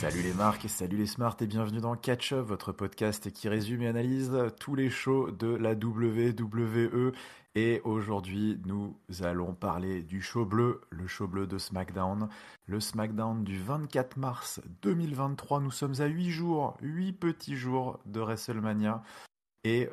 Salut les marques et salut les smarts et bienvenue dans Catch Up, votre podcast qui résume et analyse tous les shows de la WWE. Et aujourd'hui, nous allons parler du show bleu, le show bleu de SmackDown, le SmackDown du 24 mars 2023. Nous sommes à 8 jours, 8 petits jours de WrestleMania. Et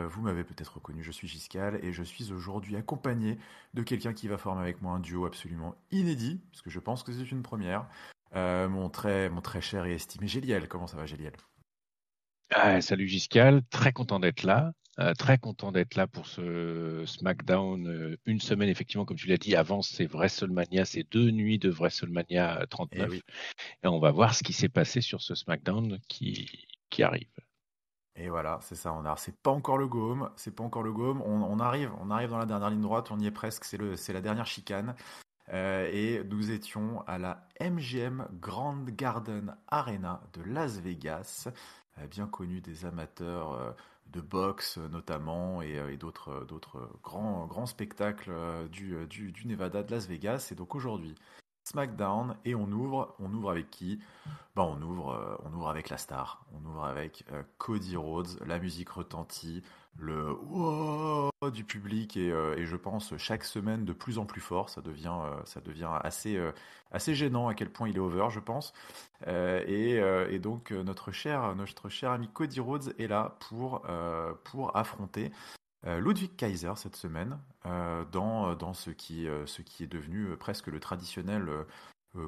vous m'avez peut-être reconnu, je suis Giscal et je suis aujourd'hui accompagné de quelqu'un qui va former avec moi un duo absolument inédit, parce que je pense que c'est une première. Mon très cher et estimé Géliel. Comment ça va, Géliel? Salut Giscal, très content d'être là. Très content d'être là pour ce SmackDown. Une semaine, effectivement, comme tu l'as dit, avant c'est WrestleMania, c'est 2 nuits de WrestleMania Eh 39. oui, Et on va voir ce qui s'est passé sur ce SmackDown qui arrive. et voilà, c'est ça. C'est pas encore le Gaume, c'est pas encore le Gaume. On arrive dans la dernière ligne droite, on y est presque. C'est la dernière chicane. Et nous étions à la MGM Grand Garden Arena de Las Vegas, bien connue des amateurs de boxe notamment et d'autres grands spectacles du Nevada de Las Vegas. Et donc aujourd'hui, SmackDown et on ouvre avec qui? On ouvre avec la star, on ouvre avec Cody Rhodes, la musique retentit, le wow du public et je pense chaque semaine de plus en plus fort, ça devient assez gênant à quel point il est over, je pense. Et donc notre cher ami Cody Rhodes est là pour affronter Ludwig Kaiser cette semaine dans ce qui est devenu presque le traditionnel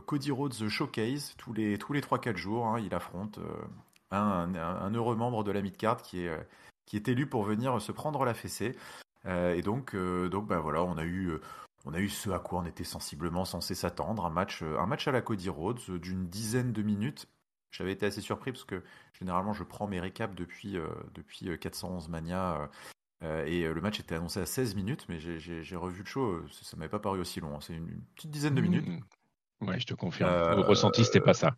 Cody Rhodes Showcase tous les 3-4 jours, hein, il affronte un heureux membre de la midcard qui est élu pour venir se prendre la fessée. Et donc bah voilà, on a eu ce à quoi on était sensiblement censé s'attendre, un match à la Cody Rhodes d'une dizaine de minutes. J'avais été assez surpris parce que généralement je prends mes récaps depuis 411 Mania. Le match était annoncé à 16 minutes, mais j'ai revu le show, ça m'avait pas paru aussi long, hein. C'est une petite dizaine de minutes. Mmh. Ouais, je te confirme. Au ressenti, c'était Euh, pas ça.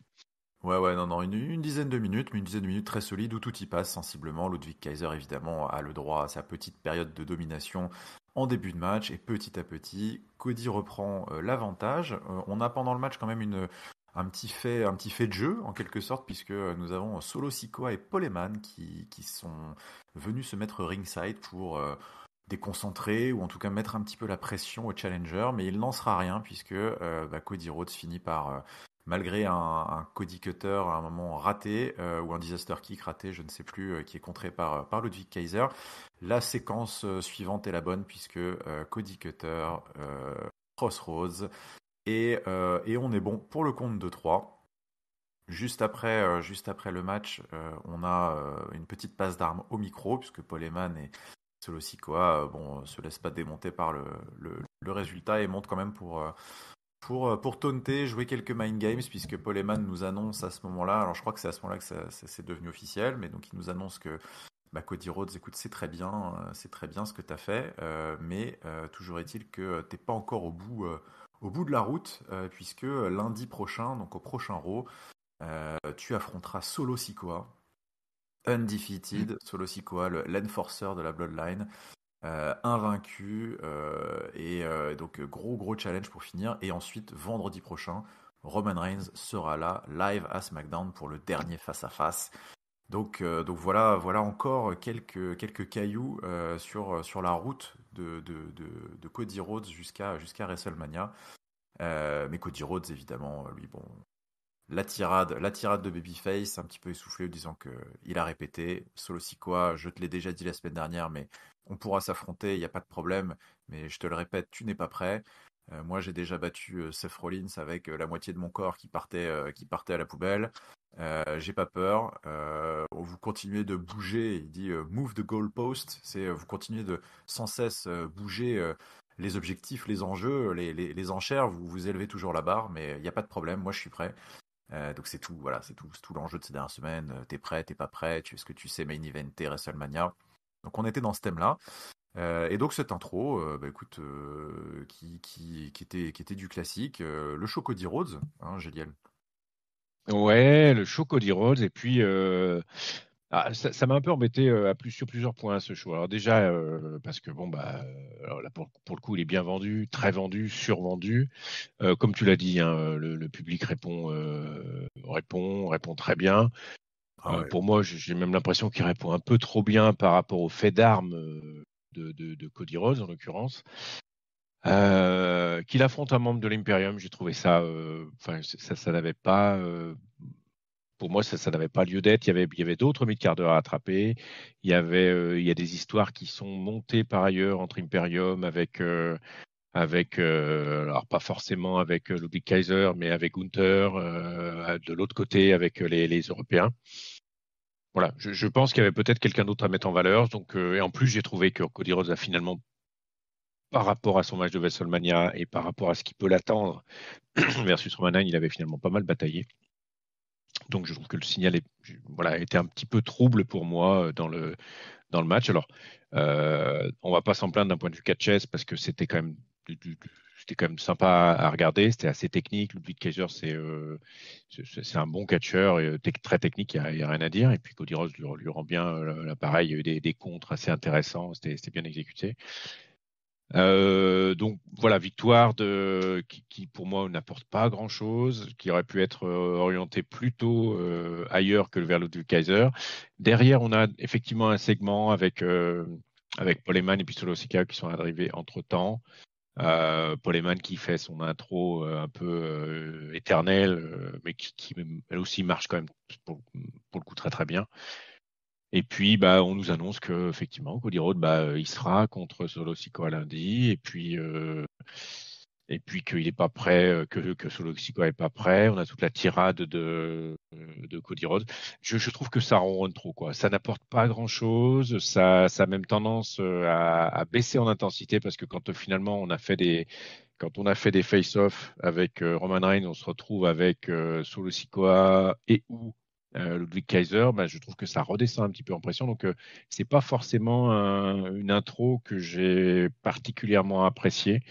ouais, ouais, non, non, une dizaine de minutes, mais une dizaine de minutes très solide où tout y passe sensiblement. Ludwig Kaiser, évidemment, a le droit à sa petite période de domination en début de match, et petit à petit, Cody reprend l'avantage. On a pendant le match quand même un petit fait de jeu, en quelque sorte, puisque nous avons Solo Sikoa et Paul Heyman qui sont venus se mettre ringside pour déconcentrer ou en tout cas mettre un petit peu la pression au challenger, mais il n'en sera rien puisque Cody Rhodes finit par, malgré un Cody Cutter à un moment raté ou un disaster kick raté, je ne sais plus, qui est contré par Ludwig Kaiser, la séquence suivante est la bonne puisque Cody Cutter, Crossroads et on est bon pour le compte de 3. Juste après le match, on a une petite passe d'armes au micro, puisque Paul Heyman et Solo Sikoa se laissent pas démonter par le résultat et montent quand même pour taunter, jouer quelques mind games, puisque Paul Heyman nous annonce à ce moment-là, alors je crois que c'est à ce moment-là que ça c'est devenu officiel, mais donc il nous annonce que Cody Rhodes, écoute, c'est très bien ce que tu as fait, mais toujours est-il que t'es pas encore au bout de la route, puisque lundi prochain, donc au prochain Raw, tu affronteras Solo Sikoa, Mmh. undefeated, Solo Sikoa, l'enforcer de la Bloodline, invaincu, et donc gros challenge pour finir. Et ensuite, vendredi prochain, Roman Reigns sera là, live à SmackDown pour le dernier face-à-face. Donc voilà encore quelques cailloux sur la route de Cody Rhodes jusqu'à WrestleMania. Mais Cody Rhodes, évidemment, lui, bon, la tirade de Babyface, un petit peu essoufflée, disant que il a répété, Solo Sikoa, je te l'ai déjà dit la semaine dernière, mais on pourra s'affronter, il n'y a pas de problème, mais je te le répète, tu n'es pas prêt. Moi, j'ai déjà battu Seth Rollins avec la moitié de mon corps qui partait à la poubelle. J'ai pas peur. Vous continuez de bouger. Il dit move the goalpost. C'est vous continuez de sans cesse bouger les objectifs, les enjeux, les enchères. Vous élevez toujours la barre, mais il n'y a pas de problème. Moi, je suis prêt. Donc c'est tout, voilà, c'est tout l'enjeu de ces dernières semaines. T'es prêt, t'es pas prêt, est-ce que tu sais main eventer WrestleMania. Donc on était dans ce thème-là. Et donc cette intro, écoute, qui était du classique, le show Cody Rhodes, hein, Géliel. Ouais, le show Cody Rhodes. Et puis, Ça m'a un peu embêté sur plusieurs points ce show. Alors déjà, parce que bon, alors là, pour le coup, il est bien vendu, très vendu, survendu. Comme tu l'as dit, hein, le public répond très bien. Ah ouais. Pour moi, j'ai même l'impression qu'il répond un peu trop bien par rapport au fait d'armes de Cody Rhodes, en l'occurrence. Qu'il affronte un membre de l'Imperium, j'ai trouvé ça, ça n'avait pas, pour moi, ça n'avait pas lieu d'être. Il y avait d'autres mid-carders à attraper. Il y a des histoires qui sont montées par ailleurs entre Imperium alors pas forcément avec Ludwig Kaiser, mais avec Gunther, de l'autre côté avec les Européens. Voilà, je pense qu'il y avait peut-être quelqu'un d'autre à mettre en valeur. Donc, et en plus, j'ai trouvé que Cody Rhodes a finalement, par rapport à son match de WrestleMania et par rapport à ce qui peut l'attendre versus Roman Reigns, il avait finalement pas mal bataillé. Donc, je trouve que le signal était un petit peu trouble pour moi dans le match. Alors, on va pas s'en plaindre d'un point de vue catchess parce que c'était quand même sympa à regarder. C'était assez technique. Ludwig Kaiser, c'est un bon catcheur et très technique. Il y a rien à dire. Et puis Cody Rhodes lui rend bien l'appareil. Il y a eu des contres assez intéressants. C'était bien exécuté. Donc voilà, victoire qui pour moi n'apporte pas grand-chose, qui aurait pu être orienté plutôt ailleurs que vers Ludwig Kaiser. Derrière, on a effectivement un segment avec Paul Heyman et puis Solo Sikoa qui sont arrivés entre-temps. Paul Heyman qui fait son intro un peu éternelle, mais qui elle aussi marche quand même pour le coup très très bien. Et puis, on nous annonce que effectivement, Cody Rhodes, il sera contre Solo Sikoa lundi, et puis qu'il n'est pas prêt, que Solo Sikoa est pas prêt. On a toute la tirade de Cody Rhodes. Je trouve que ça ronronne trop, quoi. Ça n'apporte pas grand-chose. Ça a même tendance à baisser en intensité parce que finalement quand on a fait des face-off avec Roman Reigns, on se retrouve avec Solo Sikoa et ou Ludwig Kaiser, je trouve que ça redescend un petit peu en pression. Donc, c'est pas forcément une intro que j'ai particulièrement appréciée.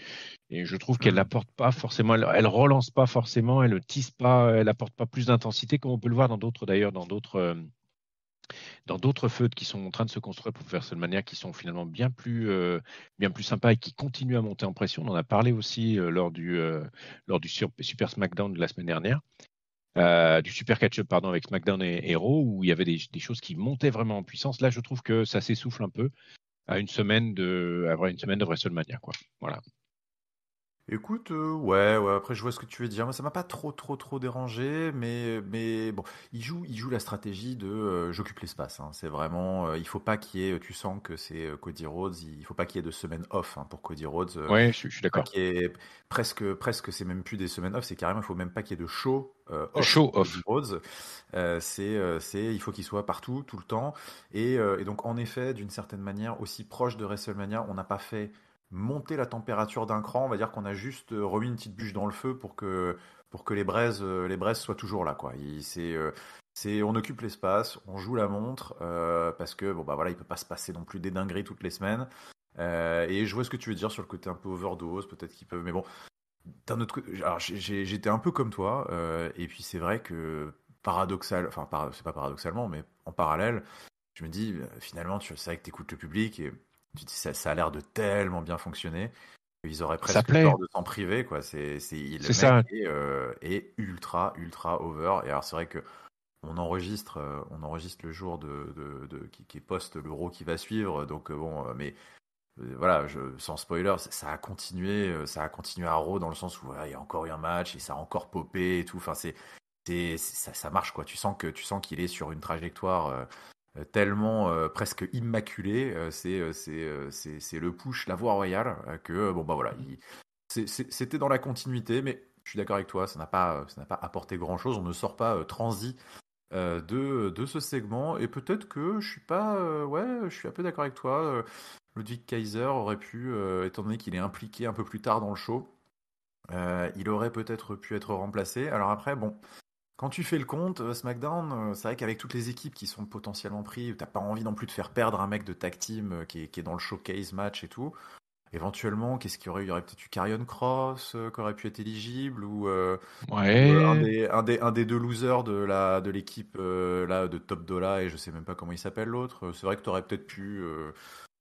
Et je trouve qu'elle Hmm. n'apporte pas forcément, elle relance pas forcément, elle ne tisse pas, elle apporte pas plus d'intensité comme on peut le voir dans d'autres feuds qui sont en train de se construire pour WrestleMania, qui sont finalement bien plus sympas et qui continuent à monter en pression. On en a parlé aussi lors du Super SmackDown de la semaine dernière, du Super Catch-up pardon avec SmackDown et Raw, où il y avait des choses qui montaient vraiment en puissance. Là, je trouve que ça s'essouffle un peu après une semaine de WrestleMania, quoi. Voilà. Écoute, ouais, après je vois ce que tu veux dire. Moi, ça m'a pas trop dérangé, mais bon, il joue la stratégie de j'occupe l'espace, hein. C'est vraiment, il faut pas qu'il y ait, tu sens que c'est Cody Rhodes, il faut pas qu'il y ait de semaine off hein, pour Cody Rhodes. Ouais, je suis Pas d'accord. qu'il y ait presque, c'est même plus des semaines off, c'est carrément, il faut même pas qu'il y ait de show off Show pour Cody off. Rhodes. Il faut qu'il soit partout, tout le temps. Et donc en effet, d'une certaine manière, aussi proche de WrestleMania, on n'a pas fait monter la température d'un cran. On va dire qu'on a juste remis une petite bûche dans le feu pour que les braises soient toujours là, quoi. On occupe l'espace, on joue la montre parce que bon bah voilà, il peut pas se passer non plus des dingueries toutes les semaines. Et je vois ce que tu veux dire sur le côté un peu overdose, peut-être qu'ils peuvent, mais bon, d'un autre côté, alors j'étais un peu comme toi, et puis c'est vrai que c'est pas paradoxalement, mais en parallèle, je me dis, finalement, c'est vrai que t'écoutes le public et tu te dis, ça a l'air de tellement bien fonctionner qu'ils auraient Ça presque plaît. tort de s'en priver, quoi. Le C'est mec ça. est ultra over. Et alors c'est vrai que on enregistre le jour qui est post l'Euro qui va suivre, donc bon, mais voilà, sans spoiler, ça a continué à Raw dans le sens où voilà, il y a encore eu un match et ça a encore popé et tout. Enfin, ça marche quoi. Tu sens qu'il est sur une trajectoire tellement presque immaculée. C'est le push, la voie royale que bon bah voilà, c'était dans la continuité, mais je suis d'accord avec toi, ça n'a pas apporté grand chose. On ne sort pas transi de ce segment. Et peut-être que je suis pas. Ouais, je suis un peu d'accord avec toi. Ludwig Kaiser aurait pu, étant donné qu'il est impliqué un peu plus tard dans le show, il aurait peut-être pu être remplacé. Alors après, bon, quand tu fais le compte, SmackDown, c'est vrai qu'avec toutes les équipes qui sont potentiellement prises, t'as pas envie non plus de faire perdre un mec de tag team qui est dans le showcase match et tout. éventuellement, qu'est-ce qu'il y aurait eu? Il y aurait peut-être eu Karrion Cross qui aurait pu être éligible ou Ouais, un des deux losers de l'équipe là de Top Dollar et je sais même pas comment il s'appelle l'autre. C'est vrai que t'aurais peut-être pu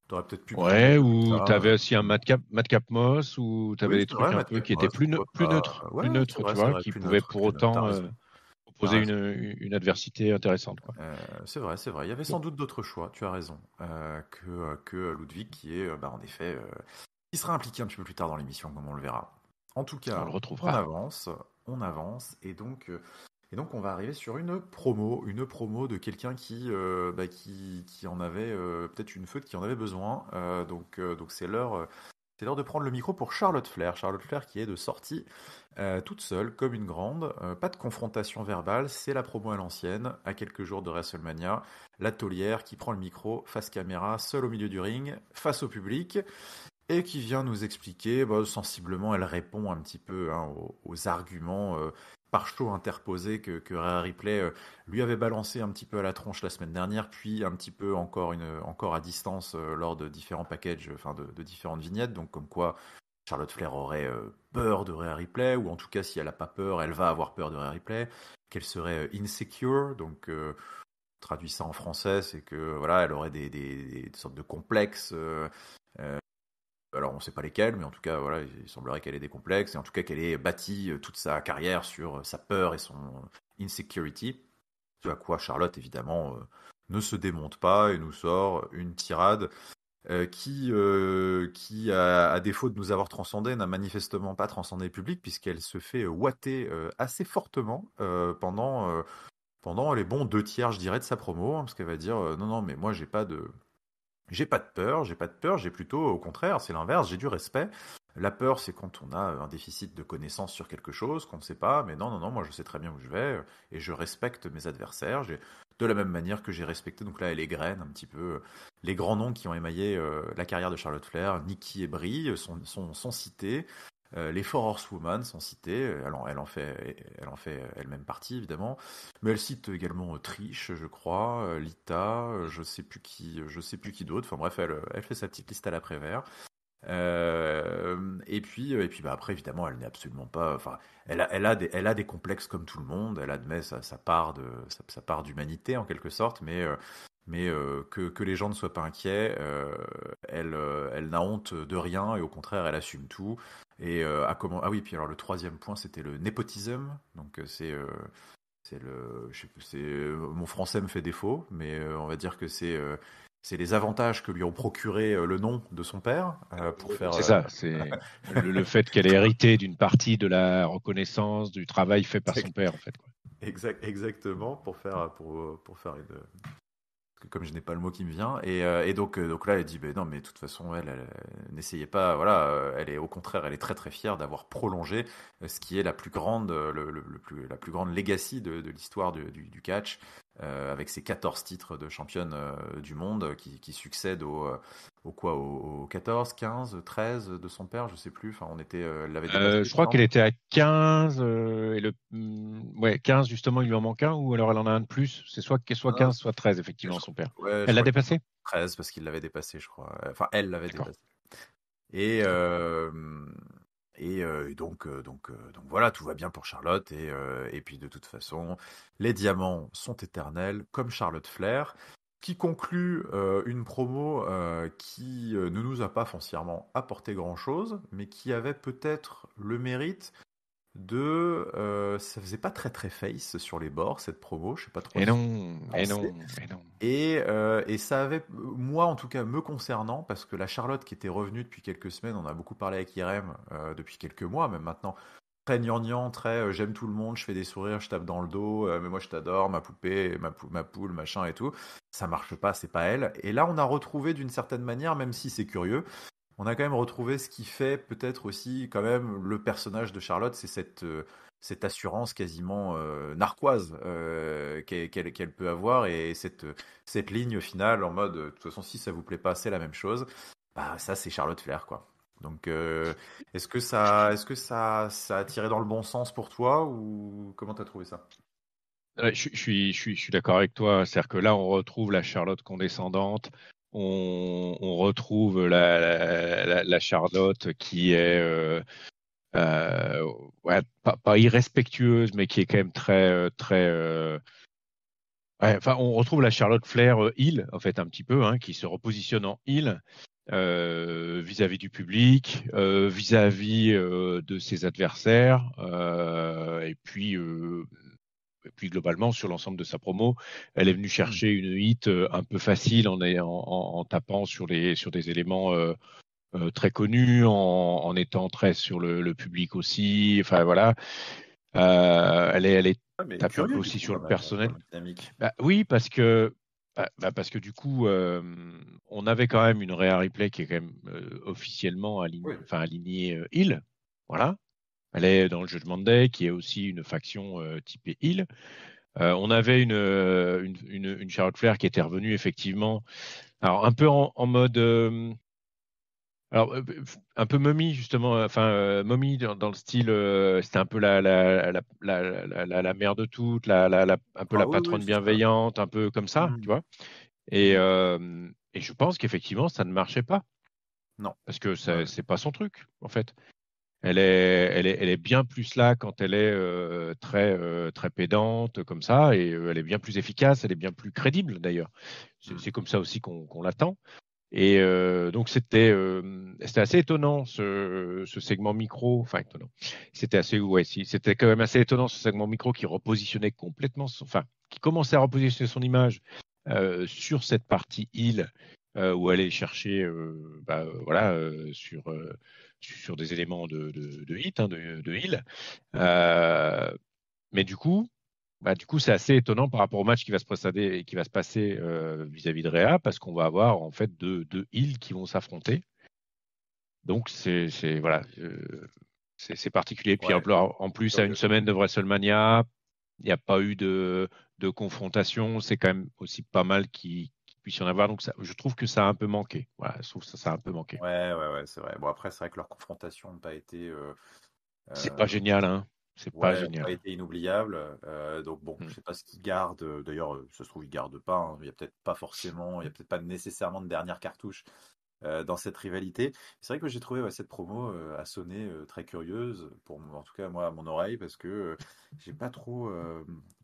prendre ouais, quelqu'un comme ou ça. t'avais aussi un Madcap Moss, ou t'avais Oui, des c'est vrai, trucs un peu Madcap qui étaient Moss, pourquoi pas. Ouais, plus neutres, tu c'est vois, vrai, qui plus pouvaient neutre, pour plus neutre. T'as autant raison, t'as proposer raison. une adversité intéressante, quoi. C'est vrai, c'est vrai. Il y avait Bon, sans doute d'autres choix, tu as raison, que Ludwig, qui est, en effet, qui sera impliqué un petit peu plus tard dans l'émission, comme on le verra. En tout on le cas, retrouvera. on avance, et donc on va arriver sur une promo de quelqu'un qui en avait peut-être une feute qui en avait besoin. Donc c'est l'heure de prendre le micro pour Charlotte Flair. Charlotte Flair qui est de sortie toute seule, comme une grande. Pas de confrontation verbale, c'est la promo à l'ancienne, à quelques jours de WrestleMania. La taulière qui prend le micro, face caméra, seule au milieu du ring, face au public, et qui vient nous expliquer, sensiblement, elle répond un petit peu aux arguments par chaud interposés que Rhea Ripley lui avait balancé un petit peu à la tronche la semaine dernière, puis un petit peu encore à distance lors de différents packages, enfin de différentes vignettes, donc comme quoi Charlotte Flair aurait peur de Rhea Ripley, ou en tout cas si elle n'a pas peur, elle va avoir peur de Rhea Ripley, qu'elle serait insecure, donc traduit ça en français, c'est que voilà, elle aurait des sortes de complexes. Alors on ne sait pas lesquels, mais en tout cas voilà, il semblerait qu'elle ait des complexes et en tout cas qu'elle ait bâti toute sa carrière sur sa peur et son insecurity. Ce à quoi Charlotte évidemment ne se démonte pas et nous sort une tirade qui à défaut de nous avoir transcendé, n'a manifestement pas transcendé le public puisqu'elle se fait ouater assez fortement pendant les bons deux tiers, je dirais, de sa promo, parce qu'elle va dire non, non, mais moi j'ai pas de peur, j'ai plutôt au contraire, c'est l'inverse, j'ai du respect. La peur, c'est quand on a un déficit de connaissances sur quelque chose qu'on ne sait pas, mais non, non, non, moi je sais très bien où je vais et je respecte mes adversaires. De la même manière que j'ai respecté, donc là, elle égrène un petit peu les grands noms qui ont émaillé la carrière de Charlotte Flair. Nikki et Brie sont cités. Les Four Horsewomen sont cités. Elle en fait elle-même partie, évidemment. Mais elle cite également Trish, je crois, Lita, je sais plus qui d'autre. Enfin bref, elle fait sa petite liste à l'après-vert. Et puis bah, après, évidemment, elle n'est absolument pas. Enfin, elle a des complexes comme tout le monde. Elle admet sa part d'humanité en quelque sorte, mais que les gens ne soient pas inquiets. Elle n'a honte de rien et au contraire, elle assume tout. Ah oui, puis alors le troisième point, c'était le népotisme. Donc c'est le, je sais plus, mon français me fait défaut, mais on va dire que c'est les avantages que lui ont procuré le nom de son père pour faire C'est ça, c'est le fait qu'elle ait hérité d'une partie de la reconnaissance, du travail fait par son père, en fait, quoi. exactement pour faire une comme je n'ai pas le mot qui me vient. Donc là, elle dit, ben non, mais de toute façon, n'essayez pas, voilà, elle est au contraire, elle est très très fière d'avoir prolongé ce qui est la plus grande, la plus grande legacy de l'histoire du catch, avec ses 14 titres de championne du monde qui succèdent au 14, 15, 13 de son père, je sais plus, enfin on était, elle l'avait dépassé, il Je me crois qu'elle semble. était à 15, ouais, 15 justement, il lui en manque un, ou alors elle en a un de plus. C'est soit Ah, 15, soit 13, je, effectivement, son père. ouais, je Elle l'a crois qu'il dépassé? 13 parce qu'il l'avait dépassé, je crois. Enfin, elle l'avait D'accord. dépassé. Et, euh, donc voilà, tout va bien pour Charlotte. Et puis de toute façon, les diamants sont éternels, comme Charlotte Flair, qui conclut une promo qui ne nous a pas foncièrement apporté grand-chose, mais qui avait peut-être le mérite ça faisait pas très très face sur les bords, cette promo, je sais pas trop Et ce que non, vous et pensez. non, et non. Et ça avait, moi en tout cas, me concernant, parce que la Charlotte qui était revenue depuis quelques semaines, on a beaucoup parlé avec Irem depuis quelques mois, même maintenant, très gnangnan, très j'aime tout le monde, je fais des sourires, je tape dans le dos, mais moi je t'adore, ma poupée, ma poule, machin et tout. Ça marche pas, c'est pas elle. Et là, on a retrouvé d'une certaine manière, même si c'est curieux, on a quand même retrouvé ce qui fait peut-être aussi quand même le personnage de Charlotte, c'est cette assurance quasiment narquoise qu'elle peut avoir et cette ligne finale en mode de toute façon si ça vous plaît pas c'est la même chose. Bah ça c'est Charlotte Flair quoi. Donc ça a tiré dans le bon sens pour toi ou comment t'as trouvé ça? Je suis d'accord avec toi. C'est-à-dire que là, on retrouve la Charlotte condescendante. on retrouve la Charlotte qui est ouais, pas irrespectueuse, mais qui est quand même très ouais, enfin, on retrouve la Charlotte Flair heel, en fait, un petit peu, hein, qui se repositionne en heel vis-à-vis du public, vis-à-vis de ses adversaires, et puis globalement sur l'ensemble de sa promo, elle est venue chercher une hit un peu facile en tapant sur des éléments très connus, en étant très sur le public aussi. Enfin voilà, elle est Ouais, mais tapante curieux du aussi coup sur quand le même personnel. comme dynamique. Bah, oui, parce que du coup, on avait quand même une Rhea Ripley qui est quand même officiellement Oui. alignée heel. Voilà. Elle est dans le Judgment Day, qui est aussi une faction typée heel. On avait une Charlotte Flair qui était revenue effectivement, alors un peu en mode, alors un peu mommy justement, mommy dans le style, c'était un peu la mère de toutes, un peu Ah la oui, oui, patronne c'est ça. bienveillante, un peu comme ça, tu Mm. vois. Et, Mm. euh, et je pense qu'effectivement ça ne marchait pas Non. parce que Ouais, ouais. c'est pas son truc en fait. Elle est bien plus là quand elle est très pédante comme ça, et elle est bien plus efficace, elle est bien plus crédible d'ailleurs. Mm. C'est comme ça aussi qu'on l'attend. Et donc c'était assez étonnant ce segment micro, enfin étonnant. C'était assez ouais, si, c'était quand même assez étonnant ce segment micro qui repositionnait complètement, qui commençait à repositionner son image sur cette partie île où elle est chercher voilà sur des éléments de hit, hein, de heal. Euh, mais du coup, c'est assez étonnant par rapport au match qui va se passer vis-à-vis de Rhea, parce qu'on va avoir en fait deux heals qui vont s'affronter. Donc voilà, c'est particulier. Puis Ouais, en plus, à une curieux. semaine de WrestleMania, il n'y a pas eu de confrontation. C'est quand même aussi pas mal qu'il puisse y en avoir. Donc je trouve que ça a un peu manqué. Voilà, je trouve que ça a un peu manqué. Ouais, ouais, ouais, c'est vrai. Bon, après, c'est vrai que leur confrontation n'a pas été, C'est pas euh, génial, hein. C'est pas ouais, pas génial. été inoubliable. Donc bon, je Mm. sais pas ce qu'ils gardent. D'ailleurs, ça se trouve, ils gardent pas, hein. Il y a peut-être pas nécessairement de dernière cartouche dans cette rivalité. C'est vrai que j'ai trouvé, ouais, cette promo à sonner très curieuse, en tout cas moi à mon oreille, parce que j'ai pas trop,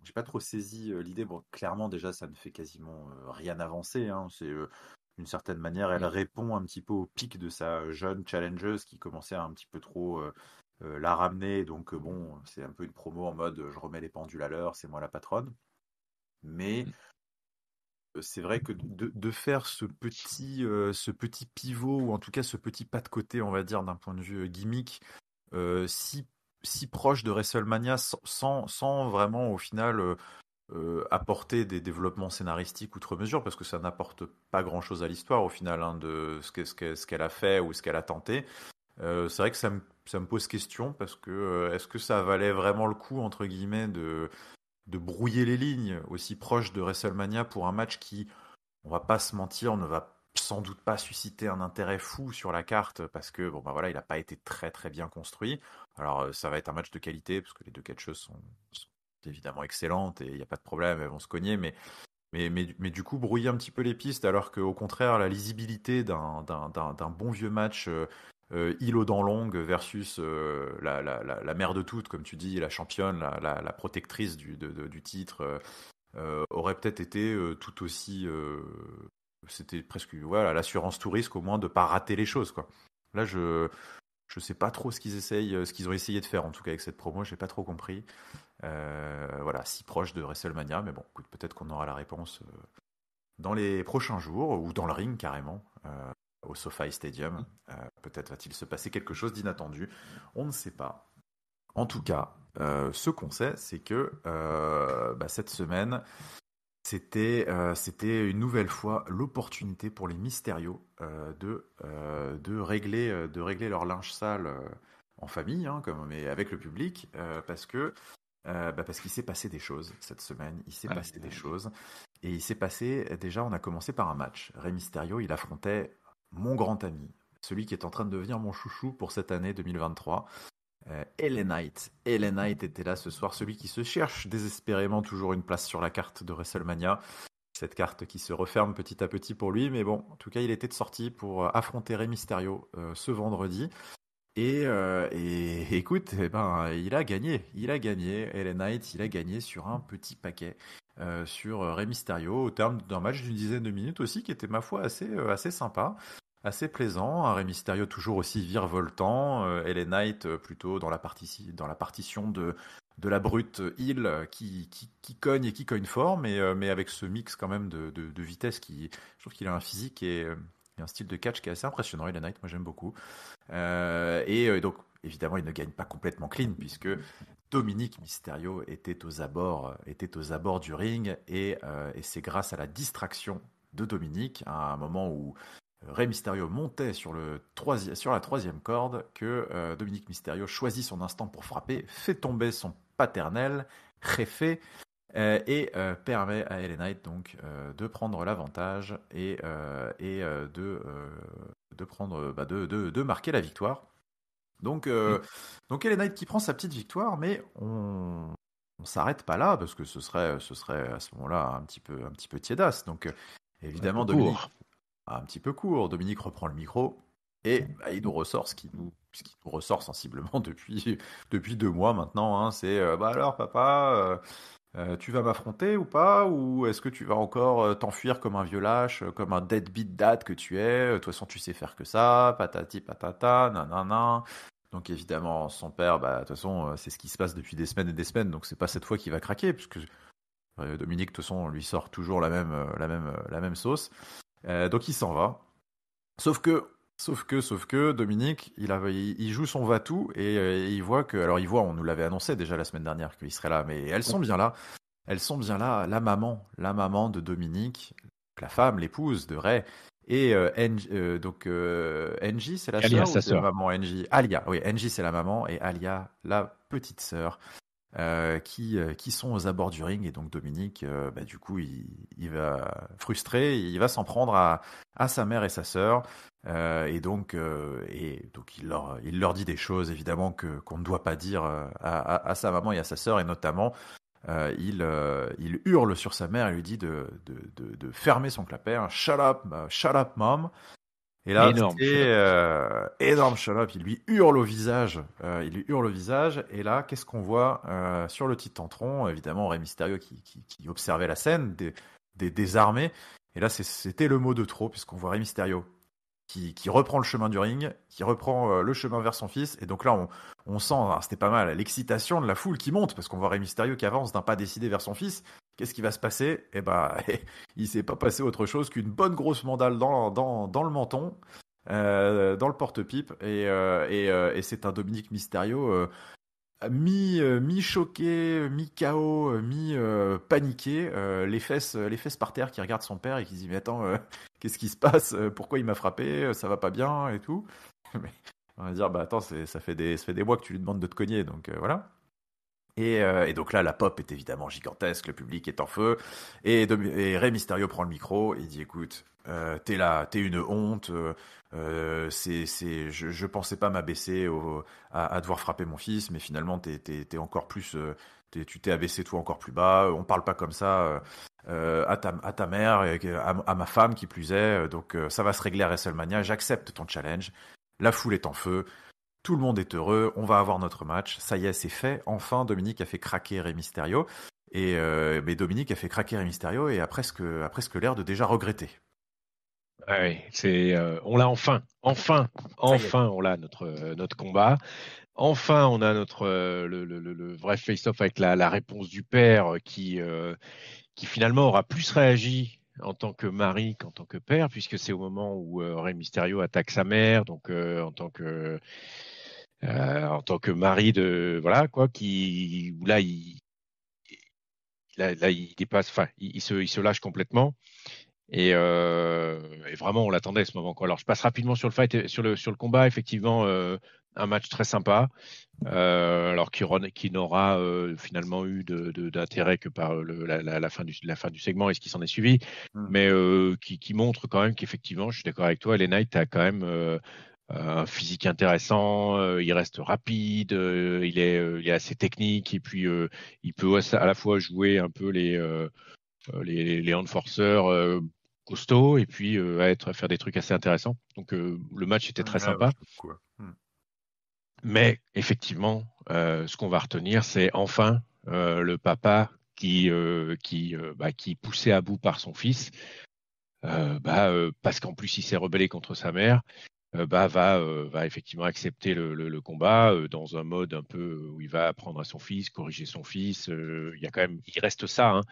j'ai pas trop saisi l'idée. Bon, clairement déjà ça ne fait quasiment rien avancer, hein. C'est d'une certaine manière, elle Mm. répond un petit peu au pic de sa jeune challengeuse qui commençait à un petit peu trop la ramener. Donc bon, c'est un peu une promo en mode je remets les pendules à l'heure, c'est moi la patronne. Mais Mm. c'est vrai que de faire ce petit pivot, ou en tout cas ce petit pas de côté, on va dire, d'un point de vue gimmick, si, si proche de WrestleMania, sans vraiment au final apporter des développements scénaristiques outre mesure, parce que ça n'apporte pas grand-chose à l'histoire au final, hein, de ce qu'elle a fait ou ce qu'elle a tenté. C'est vrai que ça me pose question, parce que est-ce que ça valait vraiment le coup, entre guillemets, de brouiller les lignes aussi proche de WrestleMania pour un match qui, on va pas se mentir, ne va sans doute pas susciter un intérêt fou sur la carte, parce que bon bah voilà, il n'a pas été très très bien construit. Alors ça va être un match de qualité, parce que les deux catcheuses sont évidemment excellentes et il n'y a pas de problème, elles vont se cogner, mais du coup brouiller un petit peu les pistes, alors qu'au contraire la lisibilité d'un bon vieux match île aux dents longues versus la mère de toutes, comme tu dis, la championne, la protectrice du titre, aurait peut-être été tout aussi. C'était presque, voilà, l'assurance tout risque, au moins de pas rater les choses, quoi. Là, je sais pas trop ce qu'ils ont essayé de faire, en tout cas avec cette promo, j'ai pas trop compris. Voilà, si proche de WrestleMania, mais bon, écoute, peut-être qu'on aura la réponse dans les prochains jours, ou dans le ring carrément, au SoFi Stadium. Peut-être va-t-il se passer quelque chose d'inattendu, on ne sait pas. En tout cas, ce qu'on sait, c'est que cette semaine, c'était une nouvelle fois l'opportunité pour les Mysterio de régler leur linge sale en famille, hein, mais avec le public, parce qu'il s'est passé des choses cette semaine. Il s'est Aïe, passé des aïe. choses. Et il s'est passé, déjà, on a commencé par un match. Rey Mysterio, il affrontait mon grand ami, celui qui est en train de devenir mon chouchou pour cette année 2023. LA Knight. LA Knight était là ce soir, celui qui se cherche désespérément toujours une place sur la carte de WrestleMania. cette carte qui se referme petit à petit pour lui. Mais bon, en tout cas, il était de sortie pour affronter Rey Mysterio ce vendredi. Et écoute, eh ben, il a gagné. Il a gagné. LA Knight, il a gagné sur un petit paquet. Sur Rey Mysterio, au terme d'un match d'une dizaine de minutes aussi, qui était, ma foi, assez sympa. Assez plaisant, un Rey Mysterio toujours aussi virevoltant, LA Knight plutôt dans la partition de la brute heel qui cogne et qui cogne fort, mais avec ce mix quand même de vitesse je trouve qu'il a un physique et un style de catch qui est assez impressionnant, LA Knight, moi j'aime beaucoup. Donc évidemment il ne gagne pas complètement clean puisque Dominic Mysterio était aux abords du ring et c'est grâce à la distraction de Dominic à un moment où Rey Mysterio montait sur la troisième corde que Dominic Mysterio choisit son instant pour frapper, fait tomber son paternel, Jefe, permet à LA Knight donc de prendre l'avantage et de marquer la victoire. Donc LA Knight qui prend sa petite victoire, mais on s'arrête pas là parce que ce serait à ce moment-là un petit peu tiédasse. Donc évidemment Dominic un petit peu court. Dominique reprend le micro et il nous ressort ce qui nous ressort sensiblement depuis 2 mois maintenant. Hein. C'est alors papa, tu vas m'affronter ou pas? Ou est-ce que tu vas encore t'enfuir comme un vieux lâche, comme un deadbeat dad que tu es? De toute façon, tu sais faire que ça, patati patata, nanana. Donc évidemment, son père, de toute façon, c'est ce qui se passe depuis des semaines et des semaines. Donc c'est pas cette fois qu'il va craquer, puisque Dominique, de toute façon, on lui sort toujours la même sauce. Donc il s'en va. Sauf que Dominique, il joue son va-tout et il voit on nous l'avait annoncé déjà la semaine dernière qu'il serait là, mais elles sont bien là. Elles sont bien là, la maman de Dominique, la femme, l'épouse de Ray, et Angie, c'est la Alia, sœur ou c'est la sœur. maman Angie? Alia, oui, Angie c'est la maman et Alia la petite sœur. Qui sont aux abords du ring et donc Dominique du coup il va frustré, il va s'en prendre à sa mère et sa sœur et donc il leur dit des choses évidemment qu'on ne doit pas dire à sa maman et à sa sœur et notamment il hurle sur sa mère et lui dit de fermer son clapet, shut up mom. Et là, Énorme, c'est énorme shut-up. Il lui hurle au visage. Et là, qu'est-ce qu'on voit sur le Titantron? Évidemment, Rey Mysterio qui observait la scène, désarmé. Et là, c'était le mot de trop, puisqu'on voit Rey Mysterio qui reprend le chemin du ring, qui reprend le chemin vers son fils. Et donc là, on sent, c'était pas mal, l'excitation de la foule qui monte, parce qu'on voit Rey Mysterio qui avance d'un pas décidé vers son fils. Qu'est-ce qui va se passer? Il s'est pas passé autre chose qu'une bonne grosse mandale dans le menton, dans le porte-pipe. Et c'est un Dominic Mysterio mi-choqué, mi-KO, mi-paniqué, les fesses par terre, qui regarde son père et qui se dit mais attends, qu'est-ce qui se passe? Pourquoi il m'a frappé? Ça va pas bien et tout. Mais on va dire attends, ça fait des mois que tu lui demandes de te cogner, donc voilà. Et donc là, la pop est évidemment gigantesque, le public est en feu, et Rey Mysterio prend le micro, et il dit écoute, t'es là, t'es une honte, je pensais pas m'abaisser à devoir frapper mon fils, mais finalement t'es encore plus, tu t'es abaissé toi encore plus bas, on parle pas comme ça à ta mère, à ma femme qui plus est, donc ça va se régler à WrestleMania, j'accepte ton challenge, la foule est en feu. Tout le monde est heureux, on va avoir notre match, ça y est, c'est fait. Enfin, Dominique a fait craquer Rey Mysterio. Mais Dominique a fait craquer Rey Mysterio et a presque l'air de déjà regretter. Ouais, on l'a enfin, on l'a notre combat. Enfin, on a le vrai face-off avec la réponse du père qui finalement aura plus réagi en tant que mari qu'en tant que père, puisque c'est au moment où Rey Mysterio attaque sa mère, donc en tant que mari de voilà quoi, où là, il dépasse, enfin il se lâche complètement. Et vraiment, on l'attendait à ce moment, quoi. Alors, je passe rapidement sur le fight, sur le combat. Effectivement, un match très sympa. Alors qui n'aura finalement eu d'intérêt que par la fin du segment et ce qui s'en est suivi, mais qui montre quand même qu'effectivement, je suis d'accord avec toi, LA Knight a quand même un physique intéressant, il reste rapide, il est assez technique et puis il peut à la fois jouer un peu les enforceurs costauds et puis à faire des trucs assez intéressants. Donc le match était très Ouais, sympa. je trouve cool. Mais effectivement, ce qu'on va retenir, c'est enfin le papa qui poussé à bout par son fils, parce qu'en plus il s'est rebellé contre sa mère, va effectivement accepter le combat dans un mode un peu où il va apprendre à son fils, corriger son fils. Il y a quand même, il reste ça, hein.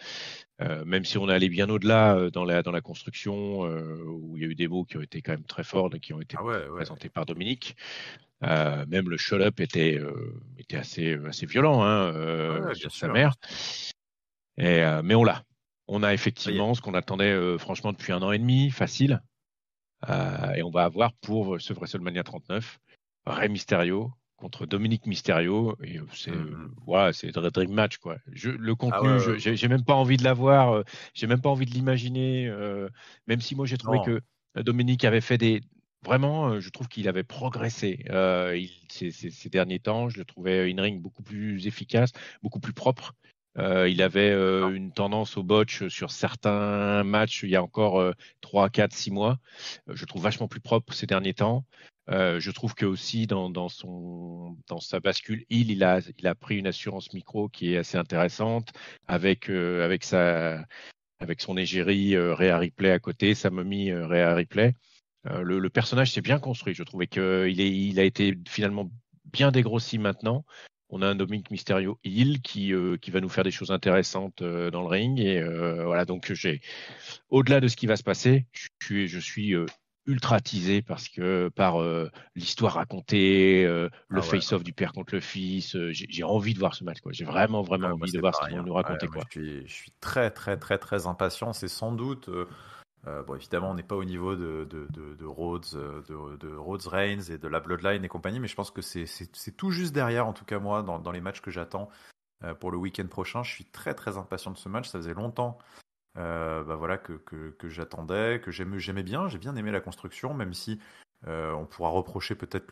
Même si on est allé bien au-delà dans la construction, où il y a eu des mots qui ont été quand même très forts, qui ont été Ah ouais, ouais. présentés par Dominique. Même le shut-up était assez violent, hein, Ouais, bien sur sa sûr, bien mère. sûr. Mais on l'a. On a Ça y est. effectivement ce qu'on attendait franchement depuis 1 an et demi, facile. Et on va avoir pour ce WrestleMania 39 Rey Mysterio contre Dominique Mysterio. Et voilà, c'est le dream match, quoi. Le Ah ouais, contenu, ouais, ouais. j'ai même pas envie de l'avoir, j'ai même pas envie de l'imaginer. Même si moi j'ai trouvé Non. que Dominique avait fait vraiment, je trouve qu'il avait progressé ces derniers temps. Je le trouvais in-ring beaucoup plus efficace, beaucoup plus propre. Il avait une tendance au botch sur certains matchs il y a encore 3, 4, 6 mois. Je le trouve vachement plus propre ces derniers temps. Je trouve que aussi dans sa bascule il a pris une assurance micro qui est assez intéressante avec son égérie Rhea Ripley à côté, sa momie Rhea Ripley. Le personnage s'est bien construit. Je trouvais qu'il a été finalement bien dégrossi maintenant. On a un Dominic Mysterio heel qui va nous faire des choses intéressantes dans le ring. Et voilà, donc au-delà de ce qui va se passer, je suis ultra teasé par l'histoire racontée, le Ah ouais, face-off du père contre le fils. J'ai envie de voir ce match, quoi. J'ai vraiment, vraiment moi envie de c'est voir ce qu'ils pareil, vont hein. nous Ouais, raconter, moi, quoi. je suis très, très, très, très impatient. C'est sans doute. Bon, évidemment, on n'est pas au niveau de Rhodes, de Rhodes Reigns et de la Bloodline et compagnie, mais je pense que c'est tout juste derrière, en tout cas moi, dans les matchs que j'attends pour le week-end prochain. Je suis très, très impatient de ce match. Ça faisait longtemps voilà, que j'attendais, que j'aimais bien. J'ai bien aimé la construction, même si on pourra reprocher peut-être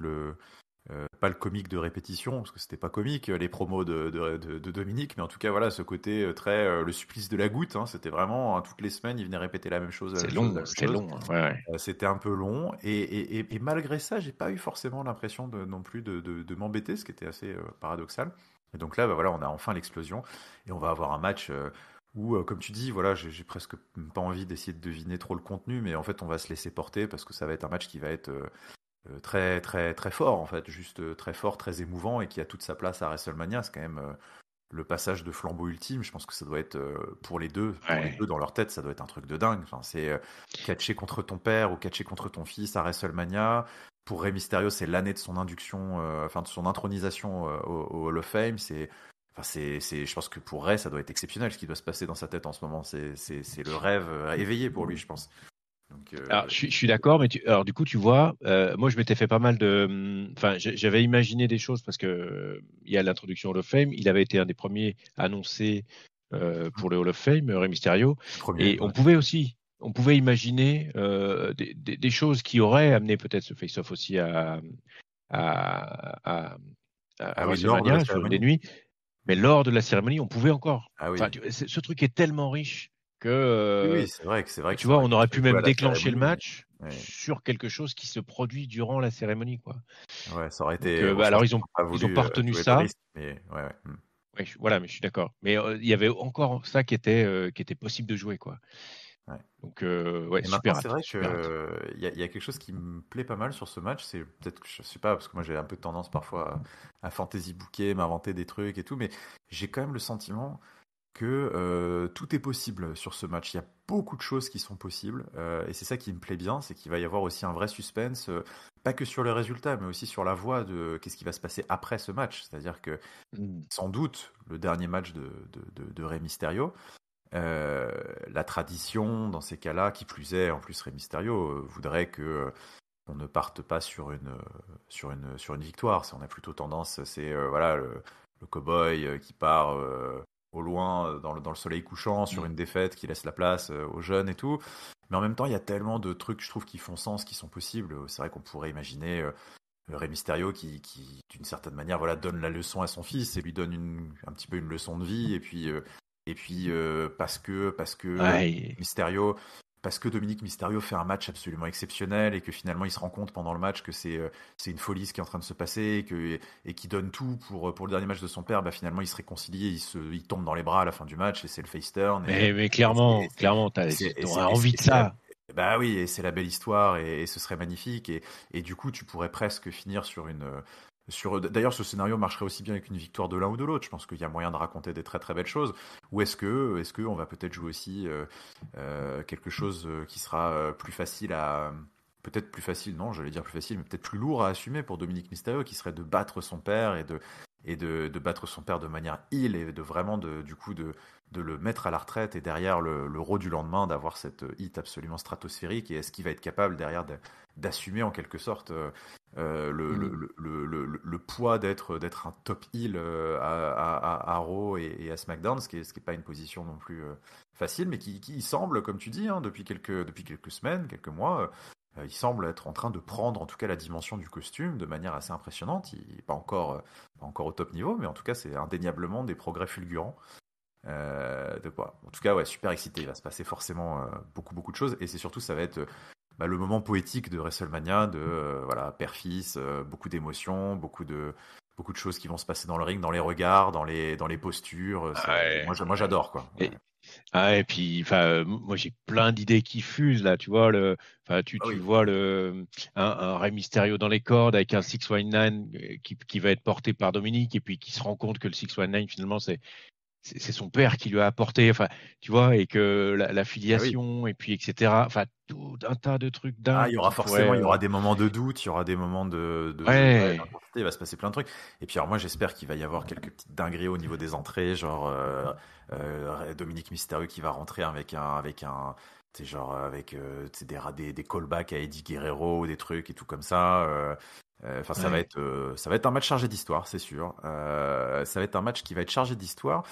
pas le comique de répétition, parce que c'était pas comique, les promos de Dominique, mais en tout cas, voilà, ce côté très le supplice de la goutte, hein, c'était vraiment, hein, toutes les semaines, il venait répéter la même chose, la C'est même chose, la long, même c'était chose. long, hein. Ouais, ouais. C'était un peu long, et malgré ça, j'ai pas eu forcément l'impression non plus de m'embêter, ce qui était assez paradoxal. Et donc là, voilà, on a enfin l'explosion, et on va avoir un match où, comme tu dis, voilà, j'ai presque pas envie d'essayer de deviner trop le contenu, mais en fait, on va se laisser porter parce que ça va être un match qui va être très très très fort en fait, juste très fort, très émouvant et qui a toute sa place à WrestleMania. C'est quand même le passage de flambeau ultime. Je pense que ça doit être pour les Ouais. deux dans leur tête, ça doit être un truc de dingue. Enfin, c'est catcher contre ton père ou catcher contre ton fils à WrestleMania. Pour Rey Mysterio, c'est l'année de son induction, enfin de son intronisation au Hall of Fame. Je pense que pour Rey, ça doit être exceptionnel ce qui doit se passer dans sa tête en ce moment. C'est le rêve éveillé pour lui, je pense. Donc, Alors, je suis d'accord, mais alors du coup, tu vois, moi, je m'étais fait pas mal enfin, j'avais imaginé des choses parce que il y a l'introduction Hall of Fame. Il avait été un des premiers annoncés pour le Hall of Fame, Rey Mysterio, premier, et on pouvait imaginer des choses qui auraient amené peut-être ce face-off aussi à, à, à ah oui, lors de la WrestleMania sur une des cérémonie. nuits. Mais lors de la cérémonie, on pouvait encore. Ah Enfin, oui. ce truc est tellement riche que Oui, oui, c'est vrai que tu ça vois, aurait on pu aurait se pu jouer à même la déclencher le cérémonie. match Ouais, sur quelque chose qui se produit durant la cérémonie, quoi. ouais, ça aurait Donc, été. Bon, je pense alors qu'ils n'ont pas ils ont voulu pas retenu jouer le ça. risque, mais ouais, ouais. Ouais, voilà, mais je suis d'accord. Mais il y avait encore ça qui était possible de jouer, quoi. Ouais. Donc, ouais, Et maintenant, super c'est hâte, vrai super hâte. que il y a quelque chose qui me plaît pas mal sur ce match. C'est peut-être que je sais pas, parce que moi j'ai un peu tendance parfois à fantasy booker, m'inventer des trucs et tout, mais j'ai quand même le sentiment que tout est possible sur ce match. Il y a beaucoup de choses qui sont possibles, et c'est ça qui me plaît bien, c'est qu'il va y avoir aussi un vrai suspense, pas que sur le résultat, mais aussi sur la voie de qu'est-ce qui va se passer après ce match. C'est-à-dire que Mm. sans doute le dernier match de Rey Mysterio, euh, la tradition dans ces cas-là, qui plus est, en plus Rey Mysterio voudrait que on ne parte pas sur une victoire. On a plutôt tendance, c'est voilà le cow-boy qui part au loin dans le soleil couchant sur Mm. une défaite, qui laisse la place aux jeunes et tout. Mais en même temps, il y a tellement de trucs, je trouve, qui font sens, qui sont possibles. C'est vrai qu'on pourrait imaginer Rey Mysterio qui d'une certaine manière, voilà, donne la leçon à son fils et lui donne un petit peu une leçon de vie. Et puis Et puis parce que Ouais, Dominique Mysterio fait un match absolument exceptionnel et que finalement il se rend compte pendant le match que c'est une folie ce qui est en train de se passer et qui donne tout pour le dernier match de son père. Bah finalement il se réconcilie, il tombe dans les bras à la fin du match et c'est le face turn mais et c'est clairement, clairement, et c'est et c'est t'aurais et c'est envie et de c'est la ça. bah oui, et c'est la belle histoire et ce serait magnifique et du coup tu pourrais presque finir d'ailleurs, ce scénario marcherait aussi bien avec une victoire de l'un ou de l'autre. Je pense qu'il y a moyen de raconter des très très belles choses. Ou est-ce que on va peut-être jouer aussi quelque chose qui sera plus facile peut-être plus facile, non, j'allais dire plus facile, mais peut-être plus lourd à assumer pour Dominique Mysterio, qui serait de battre son père et de battre son père de manière heel et de vraiment de le mettre à la retraite et derrière le Raw du lendemain d'avoir cette hit absolument stratosphérique et est-ce qu'il va être capable derrière d'assumer en quelque sorte Mm. le poids d'être un top heel à Raw et à SmackDown, ce qui est pas une position non plus facile, mais qui semble, comme tu dis, hein, depuis quelques semaines, quelques mois, il semble être en train de prendre en tout cas la dimension du costume de manière assez impressionnante. Il n'est pas encore au top niveau, mais en tout cas c'est indéniablement des progrès fulgurants. De quoi. En tout cas, ouais, super excité. Il va se passer forcément beaucoup beaucoup de choses et c'est surtout ça va être bah, le moment poétique de WrestleMania, de voilà, père-fils, beaucoup d'émotions, beaucoup de choses qui vont se passer dans le ring, dans les regards, dans les postures. Ouais, Moi, j'adore quoi. Ouais. ouais. Et puis, enfin, moi j'ai plein d'idées qui fusent là, tu vois enfin, Ah tu oui. vois un Rey Mysterio dans les cordes avec un 619 qui va être porté par Dominique et puis qui se rend compte que le 619 finalement c'est son père qui lui a apporté, enfin, tu vois, et que la Ah oui. filiation et puis etc. Enfin, tout un tas de trucs Ah, dingues il y aura qui pourraient, forcément, il y aura des moments de doute, il y aura des moments ouais, ouais, d'intensité, il va se passer plein de trucs. Et puis alors moi j'espère qu'il va y avoir quelques petites dingueries au niveau des entrées, genre Dominique Mysterio qui va rentrer tu sais, genre avec tu sais, des callbacks à Eddie Guerrero ou des trucs et tout comme ça. Enfin ouais. ça va être un match chargé d'histoire, c'est sûr. Ça va être un match qui va être chargé d'histoire.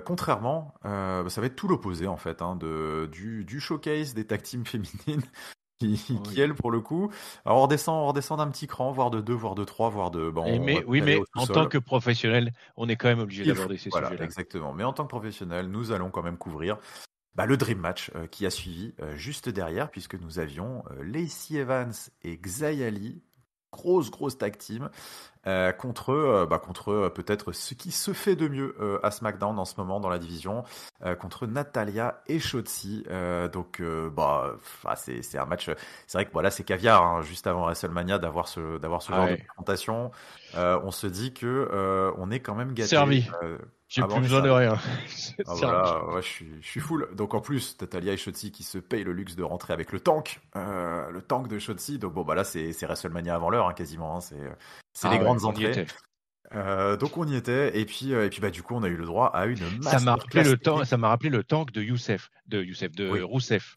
Contrairement, ça va être tout l'opposé en fait hein, du showcase des tag teams féminines qui Oui. elle pour le coup, alors on redescend d'un petit cran, voire de deux, voire de trois, voire de bon, on va Oui, aller mais au en tant sous-sol. que professionnel, on est quand même obligé Il faut, d'aborder ces voilà, sujets-là. exactement. Mais en tant que professionnel, nous allons quand même couvrir bah, le Dream Match qui a suivi juste derrière, puisque nous avions Lacey Evans et Xia Ali, grosse tag team, contre peut-être ce qui se fait de mieux à SmackDown en ce moment dans la division, contre Natalia et Shotzi. C'est un match. C'est vrai que voilà, c'est caviar hein, juste avant WrestleMania d'avoir ce genre de Ouais. confrontation. On se dit que on est quand même gâté. Servi. J'ai Ah bah plus on est besoin de servi. rien. Ah Servi. voilà, ouais, je suis full. Donc en plus, Natalia et Shotzi qui se payent le luxe de rentrer avec le tank de Shotzi. Donc bon bah là c'est WrestleMania avant l'heure hein, quasiment. Hein. C'est les Ah ouais, grandes on y entrées. était. Donc on y était et puis bah du coup on a eu le droit à une Ça m'a rappelé masterclass le temps, technique. ça m'a rappelé le tank de Oui, Rousseff,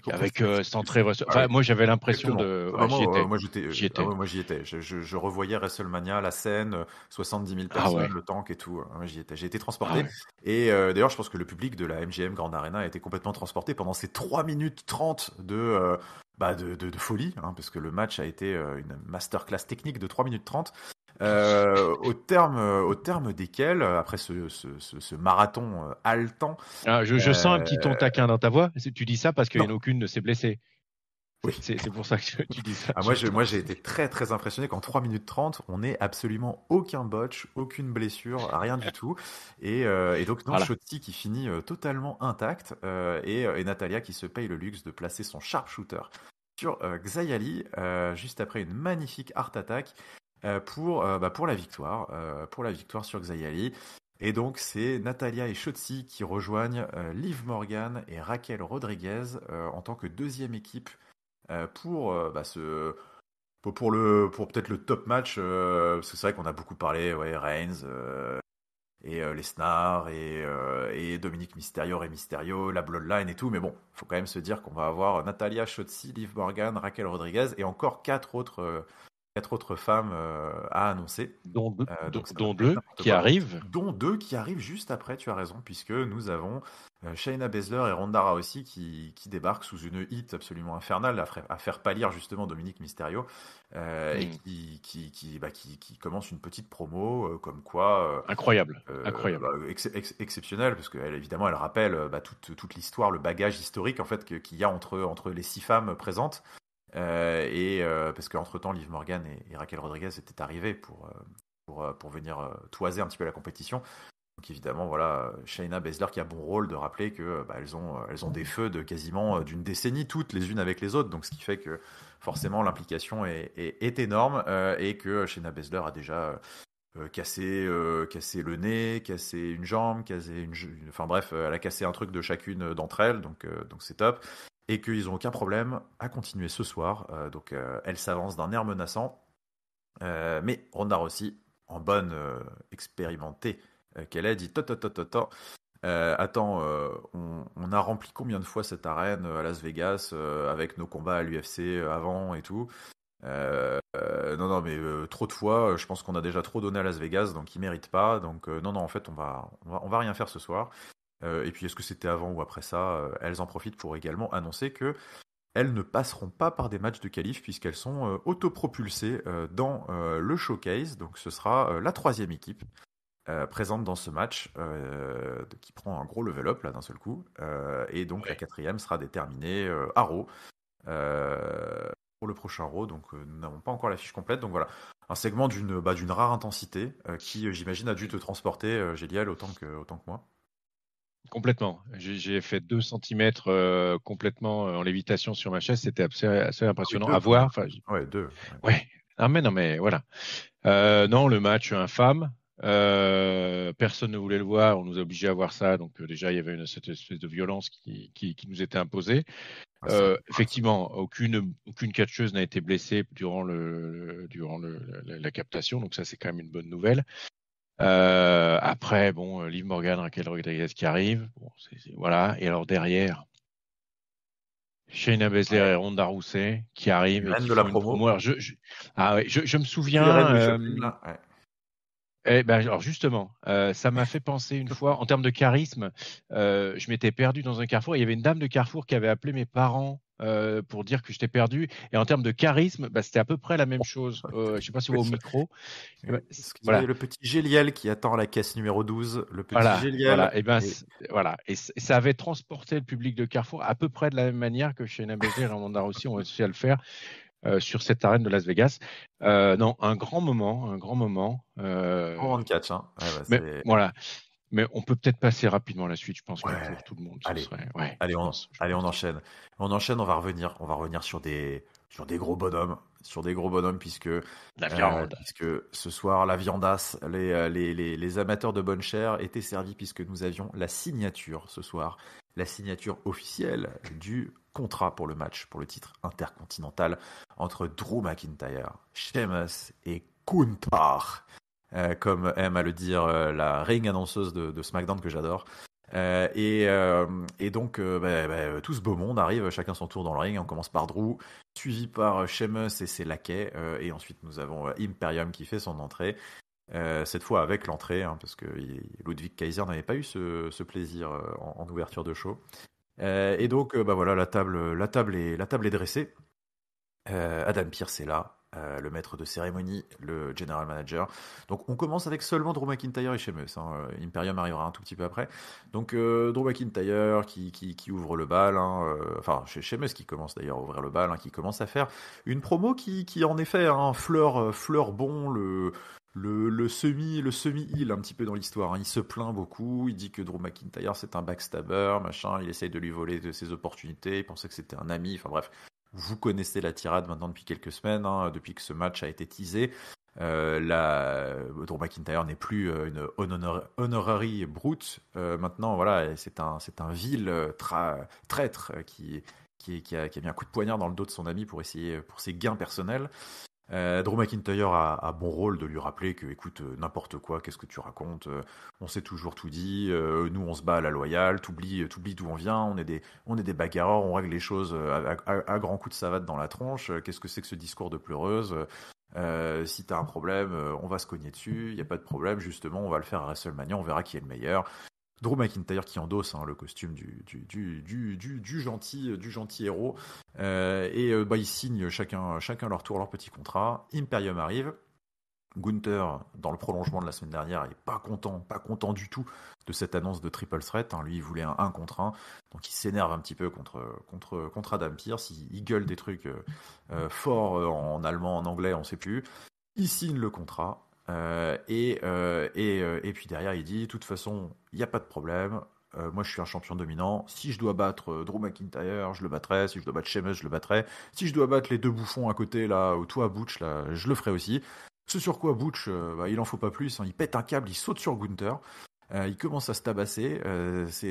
avec centré. ah oui, Enfin, moi j'avais l'impression exactement. de, Ah bah ouais, moi, j'y étais, moi j'étais, j'y ah étais. ouais, moi j'y étais. Je revoyais WrestleMania, la scène, 70 000 Ah personnes, ouais, le tank et tout. Ah ouais, j'y étais. J'ai été ah transporté. ouais. Et d'ailleurs, je pense que le public de la MGM Grand Arena a été complètement transporté pendant ces 3 minutes 30 de folie, hein, parce que le match a été une masterclass technique de 3 minutes 30. Au terme desquels, après ce marathon haletant, Je sens un petit ton euh, taquin dans ta voix. Tu dis ça parce qu'il non, n'y en a aucune ne s'est blessée. oui, C'est pour ça que tu dis ça. ah, moi, j'ai été très, très impressionné qu'en 3 minutes 30, on n'ait absolument aucun botch, aucune blessure, rien du tout. Et donc, non, Voilà. Shotzi qui finit totalement intact et Natalia qui se paye le luxe de placer son sharpshooter sur Xia Ali juste après une magnifique Art Attack pour la victoire sur Xia Ali. Et donc, c'est Natalia et Shotzi qui rejoignent Liv Morgan et Raquel Rodriguez en tant que deuxième équipe pour peut-être le top match, parce que c'est vrai qu'on a beaucoup parlé, ouais, Reigns et Lesnar et Dominique Mysterio, Rey Mysterio, la Bloodline et tout, mais bon, faut quand même se dire qu'on va avoir Natalia, Shotzi, Liv Morgan, Raquel Rodriguez et encore quatre autres 4 autres femmes à annoncer. Dont deux, Donc ça va dont pas être deux n'importe qui quoi. arrivent. Dont 2 qui arrivent juste après, tu as raison, puisque nous avons Shayna Baszler et Ronda Rousey qui débarquent sous une hit absolument infernale à faire pâlir justement Dominique Mysterio et qui commence une petite promo comme quoi Incroyable, incroyable. exceptionnelle, parce qu'elle évidemment elle rappelle toute l'histoire, le bagage historique en fait qu'il y a entre les 6 femmes présentes. Parce qu'entre-temps, Liv Morgan et Raquel Rodriguez étaient arrivées pour venir toiser un petit peu la compétition. Donc évidemment, voilà, Shayna Baszler qui a bon rôle de rappeler que elles ont des feux de quasiment d'une décennie toutes les unes avec les autres. Donc ce qui fait que forcément l'implication est énorme et que Shayna Baszler a déjà cassé le nez, cassé une jambe, enfin bref, elle a cassé un truc de chacune d'entre elles. Donc c'est top. Et qu'ils n'ont aucun problème à continuer ce soir. Donc elle s'avance d'un air menaçant. Mais Ronda Rousey, en bonne expérimentée qu'elle est, dit attends, on a rempli combien de fois cette arène à Las Vegas avec nos combats à l'UFC avant et tout. Non, mais trop de fois. Je pense qu'on a déjà trop donné à Las Vegas, donc ils méritent pas. Donc non, en fait, on va rien faire ce soir. Et puis, est-ce que c'était avant ou après ça elles en profitent pour également annoncer que elles ne passeront pas par des matchs de qualif puisqu'elles sont autopropulsées dans le showcase. Donc, ce sera la 3e équipe présente dans ce match qui prend un gros level up là d'un seul coup. Et donc, la 4e sera déterminée à Raw pour le prochain Raw. Donc, nous n'avons pas encore la fiche complète. Donc, voilà. Un segment d'une rare intensité qui, j'imagine, a dû te transporter, Géliel, autant que moi. Complètement. J'ai fait 2 centimètres complètement en lévitation sur ma chaise. C'était assez impressionnant à voir. Enfin, ouais, 2. Ouais. Ah, mais non, mais voilà. Non, le match infâme. Personne ne voulait le voir. On nous a obligés à voir ça. Donc déjà, il y avait cette espèce de violence qui nous était imposée. Effectivement, aucune catcheuse n'a été blessée durant la captation. Donc ça, c'est quand même une bonne nouvelle. Après, bon, Liv Morgan, Raquel Rodriguez qui arrive. Bon, voilà. Et alors derrière, Shayna Baszler et Ronda Rousey qui arrivent et qui font une promo. Alors, je me souviens. Alors justement, ça m'a fait penser une fois, en termes de charisme, je m'étais perdu dans un carrefour. Il y avait une dame de carrefour qui avait appelé mes parents pour dire que j'étais perdu. Et en termes de charisme, c'était à peu près la même chose. Je ne sais pas si vous voyez au micro. Voilà. Le petit Géliel qui attend la caisse numéro 12. Le petit Géliel. Voilà. Et ça avait transporté le public de Carrefour à peu près de la même manière que Shayna Baszler et Ronda Rousey ont réussi à le faire. Sur cette arène de Las Vegas. Non, un grand moment. Moment de catch, hein. Voilà. Mais on peut peut-être passer rapidement à la suite, je pense que pour tout le monde, allez, on enchaîne. On va revenir sur des gros bonhommes, puisque la viande. Puisque ce soir, la viandasse, les amateurs de bonne chair étaient servis puisque nous avions la signature ce soir, la signature officielle du contrat pour le match, pour le titre intercontinental entre Drew McIntyre, Sheamus et Gunther. Comme aime à le dire la ring annonceuse de SmackDown que j'adore. Et donc, tout ce beau monde arrive, chacun son tour dans le ring. On commence par Drew, suivi par Sheamus et ses laquais. Et ensuite, nous avons Imperium qui fait son entrée. Cette fois avec l'entrée, parce que Ludwig Kaiser n'avait pas eu ce plaisir en ouverture de show. Et donc, voilà, la table est dressée. Adam Pearce est là. Le maître de cérémonie, le general manager. Donc on commence avec seulement Drew McIntyre et Sheamus. Imperium arrivera un tout petit peu après. Donc Drew McIntyre qui ouvre le bal. Enfin, chez Sheamus qui commence d'ailleurs à ouvrir le bal, qui commence à faire une promo qui en effet fleure bon le semi-heel un petit peu dans l'histoire. Il se plaint beaucoup, il dit que Drew McIntyre c'est un backstabber, machin, il essaye de lui voler de ses opportunités, il pensait que c'était un ami, enfin bref. Vous connaissez la tirade maintenant depuis quelques semaines, depuis que ce match a été teasé. Drew McIntyre n'est plus une honorary brute. Maintenant, voilà, c'est un vil traître qui a mis un coup de poignard dans le dos de son ami pour ses gains personnels. Drew McIntyre a bon rôle de lui rappeler que, écoute, n'importe quoi, qu'est-ce que tu racontes, on s'est toujours tout dit, nous on se bat à la loyale, t'oublies d'où on vient, on est des bagarreurs, on règle les choses à grands coups de savate dans la tronche, qu'est-ce que c'est que ce discours de pleureuse, Si t'as un problème, on va se cogner dessus, il y a pas de problème, justement, on va le faire à WrestleMania, on verra qui est le meilleur. Drew McIntyre qui endosse le costume du gentil héros. Ils signent chacun leur tour, leur petit contrat. Imperium arrive. Gunther, dans le prolongement de la semaine dernière, il est pas content du tout de cette annonce de Triple Threat. Lui, il voulait un 1 contre 1. Donc il s'énerve un petit peu contre Adam Pearce. Il gueule des trucs forts en allemand, en anglais, on sait plus. Il signe le contrat. Et puis derrière, il dit, de toute façon, il n'y a pas de problème. Moi, je suis un champion dominant. Si je dois battre Drew McIntyre, je le battrai. Si je dois battre Sheamus, je le battrai. Si je dois battre les deux bouffons à côté, là, ou toi, Butch, là, je le ferai aussi. Ce sur quoi Butch, il en faut pas plus. Il pète un câble, il saute sur Gunther. Il commence à se tabasser.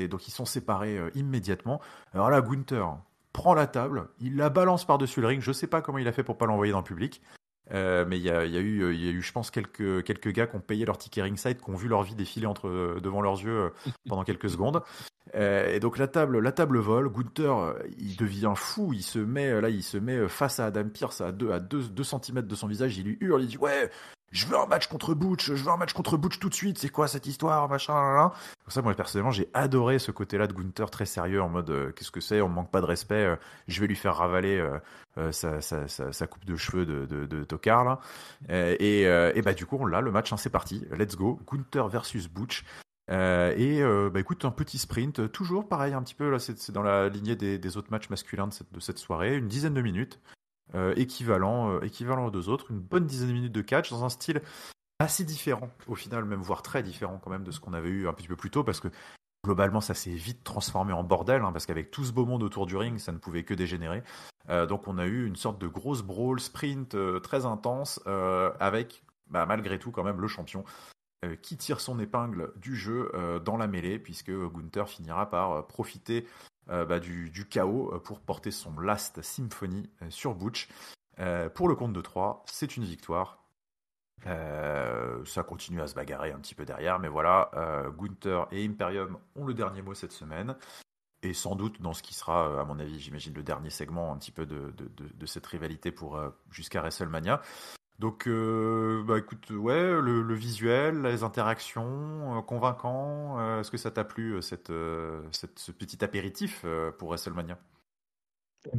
Donc ils sont séparés immédiatement. Alors là, Gunther prend la table, il la balance par-dessus le ring. Je sais pas comment il a fait pour pas l'envoyer dans le public. Mais il y a eu, je pense, quelques gars qui ont payé leur ticket ringside, qui ont vu leur vie défiler devant leurs yeux pendant quelques secondes. Et donc la table vole. Gunther, il devient fou. Il se met face à Adam Pearce à 2 centimètres de son visage. Il lui hurle, il dit ouais. Je veux un match contre Butch tout de suite, c'est quoi cette histoire, machin, là, là. Pour ça, moi, personnellement, j'ai adoré ce côté-là de Gunther très sérieux, en mode, qu'est-ce que c'est, on me manque pas de respect, je vais lui faire ravaler sa coupe de cheveux de tocard, là. Du coup, le match, c'est parti, let's go, Gunther versus Butch. Écoute, un petit sprint, toujours pareil, un petit peu, là, c'est dans la lignée des autres matchs masculins de cette soirée, une dizaine de minutes. Équivalent aux deux autres, une bonne dizaine de minutes de catch dans un style assez différent, au final, même voire très différent quand même de ce qu'on avait eu un petit peu plus tôt, parce que globalement ça s'est vite transformé en bordel, parce qu'avec tout ce beau monde autour du ring, ça ne pouvait que dégénérer. Donc on a eu une sorte de grosse brawl sprint très intense, avec malgré tout quand même le champion qui tire son épingle du jeu dans la mêlée, puisque Gunther finira par profiter du chaos pour porter son Last Symphony sur Butch. Pour le compte de 3, c'est une victoire. Ça continue à se bagarrer un petit peu derrière, mais voilà, Gunther et Imperium ont le dernier mot cette semaine. Et sans doute dans ce qui sera, à mon avis, j'imagine, le dernier segment un petit peu de cette rivalité pour jusqu'à WrestleMania. Donc, écoute, ouais, le visuel, les interactions, convaincant. Est-ce que ça t'a plu, ce petit apéritif pour WrestleMania?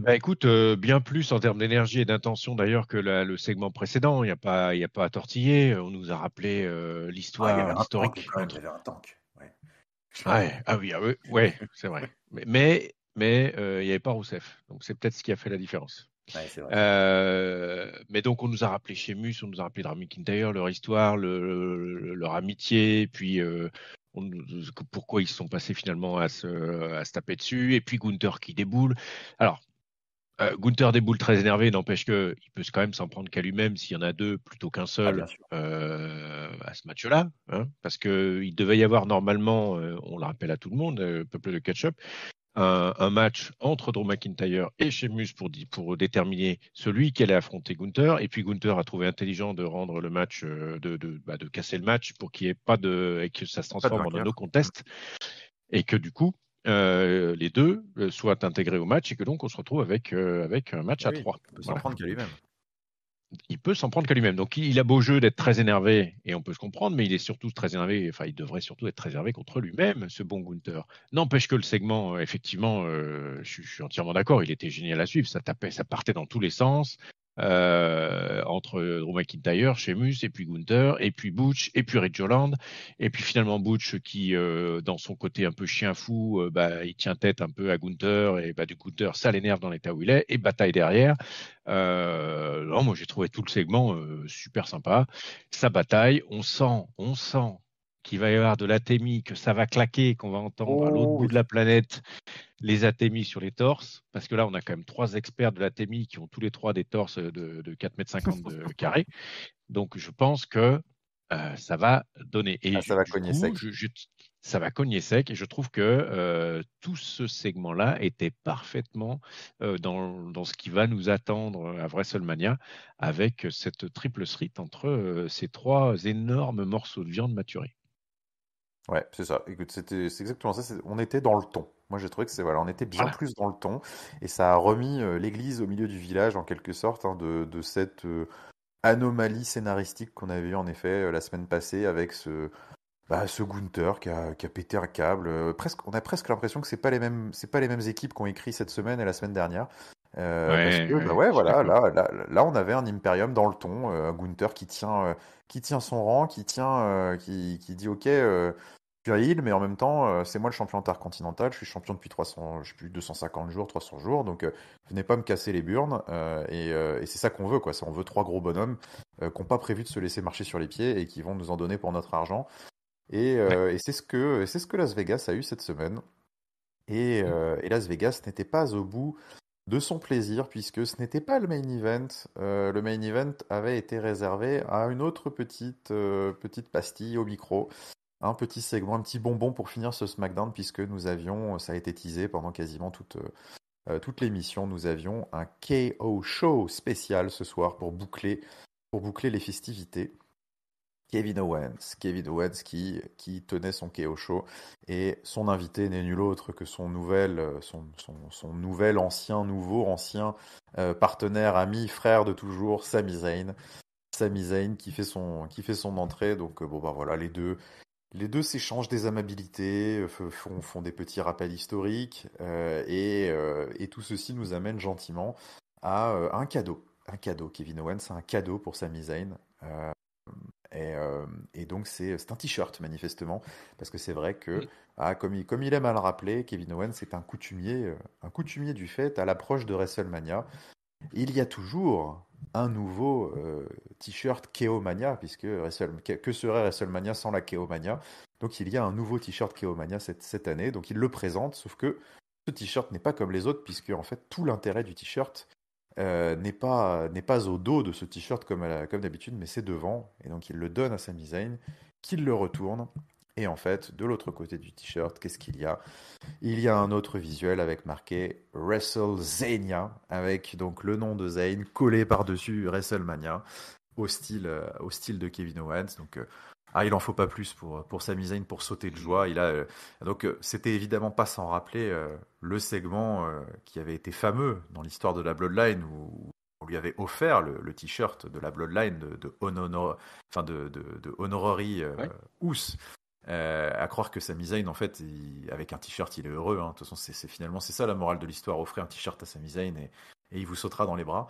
Écoute, bien plus en termes d'énergie et d'intention d'ailleurs que le segment précédent. Il y a pas à tortiller. On nous a rappelé Ah, il y avait un tank l'historique quand même, il y entre. avait un tank. Ouais. Ah oui, ouais, c'est vrai. Mais il n'y avait pas Rousseff. Donc c'est peut-être ce qui a fait la différence. Ouais, c'est vrai, c'est vrai. Mais donc on nous a rappelé Sheamus, on nous a rappelé Drew McIntyre, leur histoire, leur amitié, puis pourquoi ils se sont passés finalement à se taper dessus, et puis Gunther qui déboule. Alors, Gunther déboule très énervé, n'empêche qu'il peut quand même s'en prendre qu'à lui-même s'il y en a deux plutôt qu'un Ah, seul bien sûr. à ce match-là, parce qu'il devait y avoir normalement, on le rappelle à tout le monde, peuple de catch-up, un match entre Drew McIntyre et Sheamus pour déterminer celui qui allait affronter Gunther. Et puis Gunther a trouvé intelligent de rendre le match, de casser le match pour qu'il y ait pas et que ça se Pas de transforme en un no vainqueur. contest et que du coup les deux soient intégrés au match et que donc on se retrouve avec un match Ah à oui, trois. il peut s'en Voilà. prendre qu'à lui-même. Il peut s'en prendre qu'à lui-même. Donc il a beau jeu d'être très énervé, et on peut se comprendre, mais il est surtout très énervé, enfin il devrait surtout être très énervé contre lui-même, ce bon Gunther. N'empêche que le segment, effectivement, je suis entièrement d'accord, il était génial à suivre, ça tapait, ça partait dans tous les sens, entre Drew McIntyre, Sheamus, et puis Gunther, et puis Butch, et puis Ridge Holland, et puis finalement Butch qui, dans son côté un peu chien fou, il tient tête un peu à Gunther, et du Gunther, ça l'énerve dans l'état où il est, et bataille derrière. Non, moi j'ai trouvé tout le segment super sympa. Sa bataille, on sent qu'il va y avoir de l'atémie, que ça va claquer, qu'on va entendre à l'autre Oh bout oui. de la planète les atémies sur les torses, parce que là on a quand même trois experts de l'atémie qui ont tous les trois des torses de 4,50 m de carré. Donc je pense que ça va donner. Et Ah, ça va du cogner coup, sec. ça va cogner sec. Et je trouve que tout ce segment-là était parfaitement dans ce qui va nous attendre à WrestleMania avec cette triple threat entre ces trois énormes morceaux de viande maturés. Ouais, c'est ça. Écoute, c'est exactement ça. On était dans le ton. Moi, j'ai trouvé que voilà, on était bien Voilà. plus dans le ton, et ça a remis l'église au milieu du village en quelque sorte, de cette anomalie scénaristique qu'on avait eu en effet la semaine passée avec ce Gunther qui a pété un câble. On a presque l'impression que c'est pas les mêmes équipes qui ont écrit cette semaine et la semaine dernière. Parce Ouais, que bah ouais, ouais je suis voilà d'accord. là on avait un Imperium dans le ton, un Gunther qui tient son rang, qui dit ok je suis à heal mais en même temps c'est moi le champion intercontinental, je suis champion depuis 300 je sais plus 250 jours 300 jours donc venez pas me casser les burnes et c'est ça qu'on veut quoi, on veut trois gros bonhommes qui n'ont pas prévu de se laisser marcher sur les pieds et qui vont nous en donner pour notre argent Ouais. et c'est ce que Las Vegas a eu cette semaine. Et Las Vegas n'était pas au bout de son plaisir, puisque ce n'était pas le main event. Le main event avait été réservé à une autre petite pastille au micro, un petit segment, un petit bonbon pour finir ce SmackDown, puisque nous avions, ça a été teasé pendant quasiment toute l'émission, nous avions un KO show spécial ce soir pour boucler les festivités. Kevin Owens qui tenait son KO show et son invité n'est nul autre que son nouvel ancien partenaire, ami, frère de toujours, Sami Zayn qui fait son entrée. Donc bon bah voilà les deux s'échangent des amabilités, font des petits rappels historiques et tout ceci nous amène gentiment à un cadeau. Kevin Owens a un cadeau pour Sami Zayn. Et donc c'est un t-shirt manifestement, parce que c'est vrai que, Mm. comme il aime à le rappeler, Kevin Owens est un coutumier du fait à l'approche de WrestleMania. Il y a toujours un nouveau t-shirt Keomania, puisque que serait WrestleMania sans la Keomania? Donc il y a un nouveau t-shirt Keomania cette année, donc il le présente, sauf que ce t-shirt n'est pas comme les autres, puisque en fait tout l'intérêt du t-shirt n'est pas au dos de ce t-shirt comme d'habitude, mais c'est devant. Et donc il le donne à Sami Zayn, qu'il le retourne. Et en fait, de l'autre côté du t-shirt, qu'est-ce qu'il y a? Il y a un autre visuel avec marqué WrestleZania, avec donc le nom de Zayn collé par-dessus WrestleMania, au style de Kevin Owens. Donc, il en faut pas plus pour Sami Zayn pour sauter de joie. C'était évidemment pas sans rappeler le segment qui avait été fameux dans l'histoire de la Bloodline où on lui avait offert le t-shirt de la Bloodline de Honorary Ouais. Uce. À croire que Sami Zayn, en fait, avec un t-shirt, il est heureux. Hein. De toute façon, finalement c'est ça la morale de l'histoire. Offrez un t-shirt à Sami Zayn et il vous sautera dans les bras.